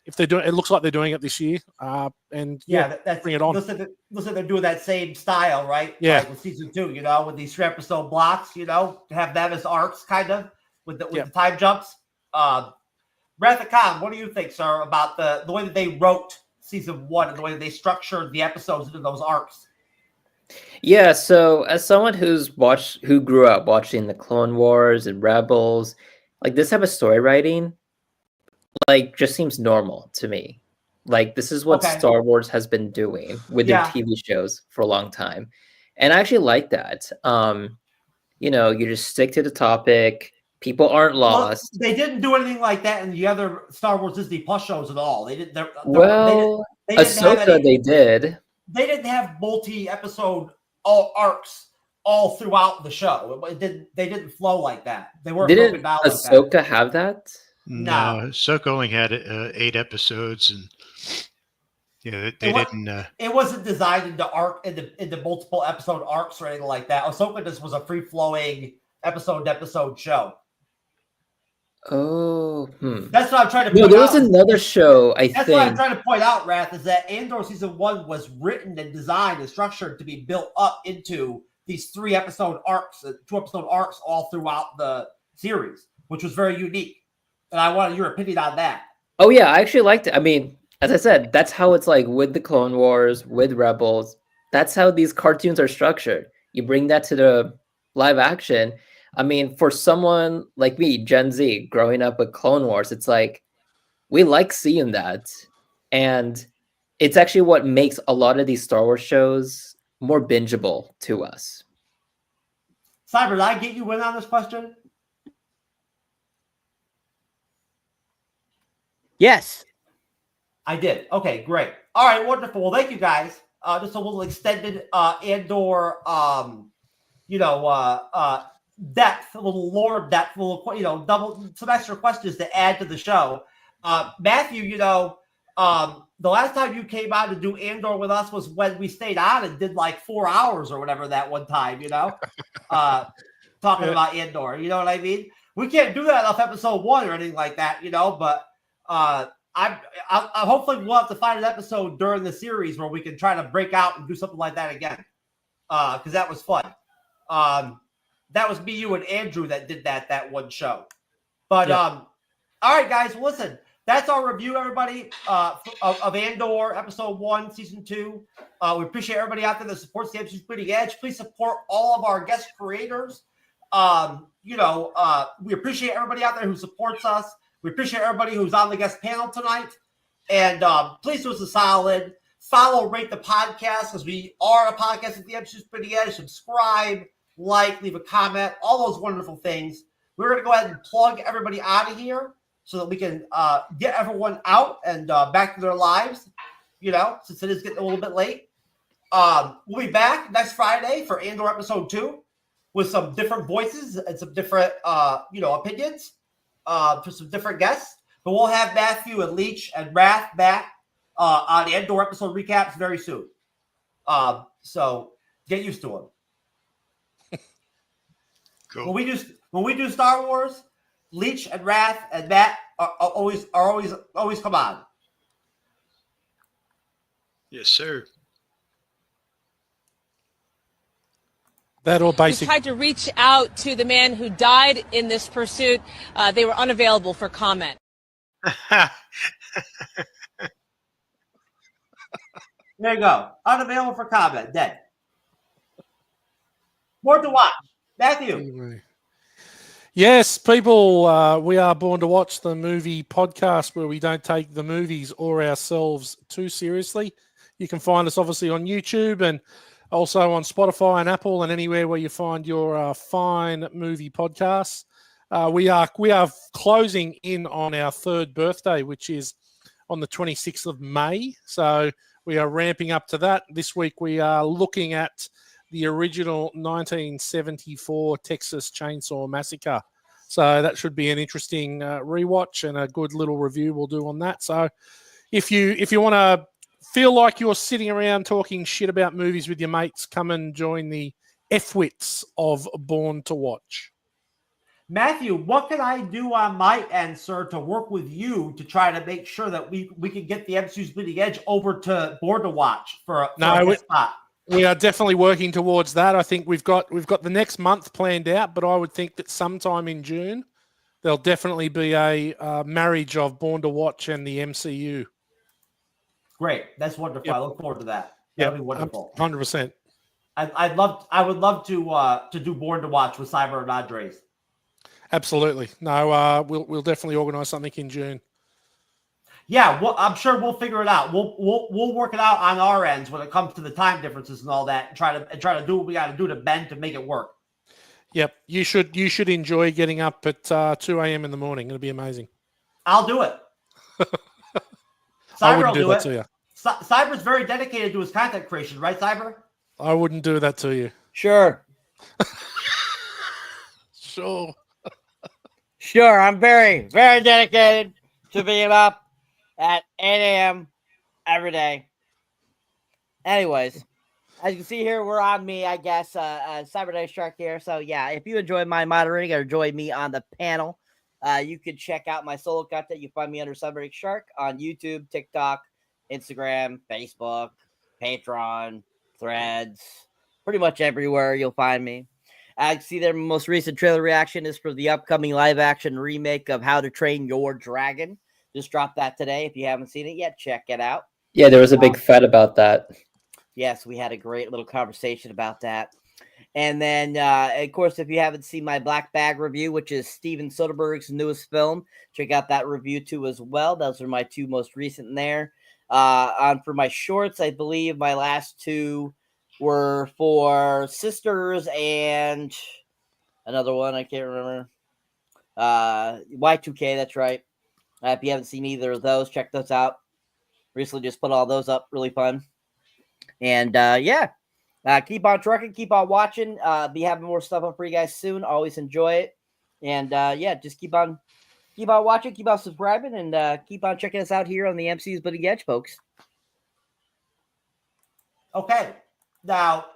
If they're doing, it looks like they're doing it this year, and that's bring it on. Listen, they're doing that same style, right? Yeah, like with season 2, with these 3 episode blocks, to have them as arcs, kind of with the time jumps. Wrath of Khan, what do you think, sir, about the way that they wrote season 1 and the way that they structured the episodes into those arcs? Yeah, so as someone who grew up watching the Clone Wars and Rebels, like this type of story writing, like just seems normal to me. Like this is what Star Wars has been doing with their TV shows for a long time. And I actually like that. You just stick to the topic. People aren't lost. Well, they didn't do anything like that in the other Star Wars Disney Plus shows at all. They didn't. Ahsoka, they did. They didn't have multi-episode arcs all throughout the show. They didn't flow like that. They weren't broken down like that. Didn't Ahsoka have that? No, Ahsoka only had 8 episodes, and they didn't. It wasn't designed into multiple episode arcs or anything like that. Ahsoka just was a free-flowing episode show. Oh, That's what I'm trying to point out. There was another show, That's what I'm trying to point out, Wrath, is that Andor season 1 was written and designed and structured to be built up into these 3 episode arcs, 2 episode arcs all throughout the series, which was very unique. And I wanted your opinion on that. Oh, yeah, I actually liked it. I mean, as I said, that's how it's like with the Clone Wars, with Rebels. That's how these cartoons are structured. You bring that to the live action. I mean, for someone like me, Gen Z, growing up with Clone Wars, it's like, we like seeing that. And it's actually what makes a lot of these Star Wars shows more bingeable to us. Cyber, did I get you in on this question? Yes. I did. Okay, great. All right, wonderful. Well, thank you guys. Just a little extended Andor, depth, a little lore depth, a little, double some extra questions to add to the show. Matthew, the last time you came out to do Andor with us was when we stayed on and did like 4 hours or whatever that one time, talking about Andor. You know what I mean? We can't do that off episode 1 or anything like that, but I hopefully we'll have to find an episode during the series where we can try to break out and do something like that again. Because that was fun. That was me, you, and Andrew that did that one show. But all right, guys, listen. That's our review, everybody, of Andor, episode 1, season 2. We appreciate everybody out there that supports the MCU'S Bleeding Edge. Please support all of our guest creators. We appreciate everybody out there who supports us. We appreciate everybody who's on the guest panel tonight. And please do us a solid. Follow, rate the podcast, because we are a podcast at the MCU'S Bleeding Edge. Subscribe, like, leave a comment, all those wonderful things. We're going to go ahead and plug everybody out of here so that we can get everyone out and back to their lives, since it is getting a little bit late. We'll be back next Friday for Andor episode 2 with some different voices and some different, opinions for some different guests. But we'll have Matthew and Leech and Wrath back on Andor episode recaps very soon. So get used to them. Cool. When we do Star Wars, Leech and Wrath and Matt are always come on. Yes, sir. That all basic. We tried to reach out to the man who died in this pursuit. They were unavailable for comment. There you go. Unavailable for comment. Dead. More to watch. Matthew. Yes, people, we are born to watch the movie podcast where we don't take the movies or ourselves too seriously. You can find us obviously on YouTube and also on Spotify and Apple and anywhere where you find your fine movie podcasts. We are closing in on our 3rd birthday, which is on the 26th of May. So we are ramping up to that. This week we are looking at the original 1974 Texas Chainsaw Massacre. So that should be an interesting rewatch and a good little review we'll do on that. So if you want to feel like you're sitting around talking shit about movies with your mates, come and join the F-wits of Born to Watch. Matthew, what can I do on my end, sir, to work with you to try to make sure that we can get the MCU's Bleeding Edge over to Born to Watch for a guest spot? We are definitely working towards that. I think we've got the next month planned out, but I would think that sometime in June there'll definitely be a marriage of Born to Watch and the MCU. Great, that's wonderful. Yep. I look forward to that. That'll be wonderful. 100%. I would love to do Born to Watch with Cyber and Andres. Absolutely. No, we'll definitely organize something in June. Yeah, well, I'm sure we'll figure it out. We'll work it out on our ends when it comes to the time differences and all that, and try to do what we got to do to bend to make it work. Yep, you should enjoy getting up at 2 a.m. in the morning. It'll be amazing. I'll do it. I wouldn't do that to you. Cyber's very dedicated to his content creation, right, Cyber? I wouldn't do that to you. Sure. Sure. Sure, I'm very, very dedicated to being up at 8 a.m. every day. Anyways, as you can see here, we're on me, I guess, Cyberneticshark here. So, yeah, if you enjoy my moderating or join me on the panel, you can check out my solo content. You find me under Cyberneticshark on YouTube, TikTok, Instagram, Facebook, Patreon, Threads, pretty much everywhere you'll find me. I see their most recent trailer reaction is for the upcoming live-action remake of How to Train Your Dragon. Just dropped that today. If you haven't seen it yet, check it out. Yeah, there was a big thread about that. Yes, we had a great little conversation about that. And then, of course, if you haven't seen my Black Bag review, which is Steven Soderbergh's newest film, check out that review too as well. Those are my two most recent there. For my shorts, I believe my last two were for Sisters and another one I can't remember. Y2K, that's right. If you haven't seen either of those, check those out. Recently just put all those up. Really fun. And keep on trucking, keep on watching. Be having more stuff up for you guys soon. Always enjoy it. And just keep on watching, keep on subscribing, and keep on checking us out here on the MCU's Bleeding Edge, folks. Okay. Now,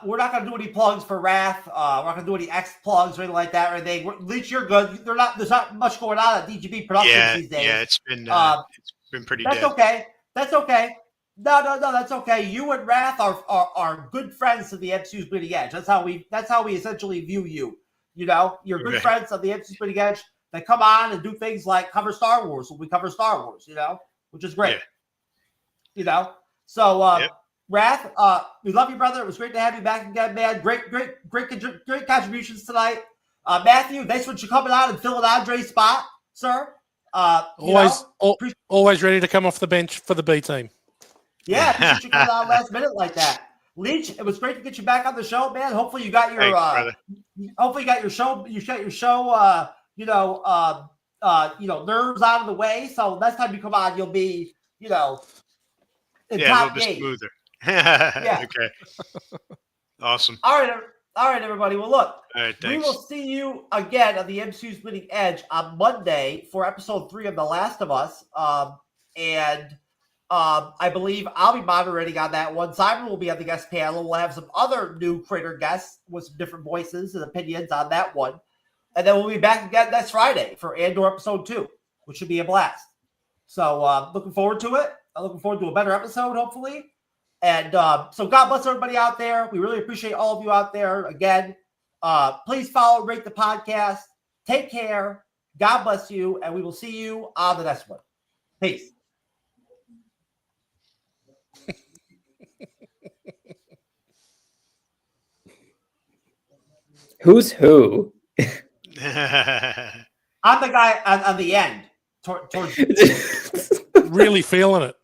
we're not going to do any plugs for Wrath. We're not going to do any X plugs or anything like that or anything. At least you're good. There's not much going on at DGB Productions these days. Yeah, it's been pretty That's dead. okay. That's okay. No, that's okay. You and Wrath are good friends to the MCU's Bleeding Edge. That's how we essentially view you. You know, you're good friends of the MCU's Bleeding Edge that come on and do things like cover Star Wars when we cover Star Wars, you know, which is great. Yeah. You know, so Wrath, we love you, brother. It was great to have you back again, man. Great contributions tonight. Matthew, thanks for coming out and filling Andre's spot, sir. Always ready to come off the bench for the B team. Yeah, appreciate you coming out last minute like that. Leech, it was great to get you back on the show, man. Hopefully you got your show. You got your show. Nerves out of the way. So next time you come on, you'll be, in top a little bit game. smoother. Yeah. Okay. Awesome. All right, everybody. Well, look, thanks. we will see you again on the MCU's Bleeding Edge on Monday for episode 3 of The Last of Us. I believe I'll be moderating on that one. Simon will be on the guest panel. We'll have some other new creator guests with some different voices and opinions on that one. And then we'll be back again next Friday for Andor episode 2, which should be a blast. So looking forward to it. I'm looking forward to a better episode, hopefully. And so God bless everybody out there. We really appreciate all of you out there. Again, please follow, rate the podcast. Take care. God bless you. And we will see you on the next one. Peace. Who's who? I'm the guy on the end. Towards really feeling it.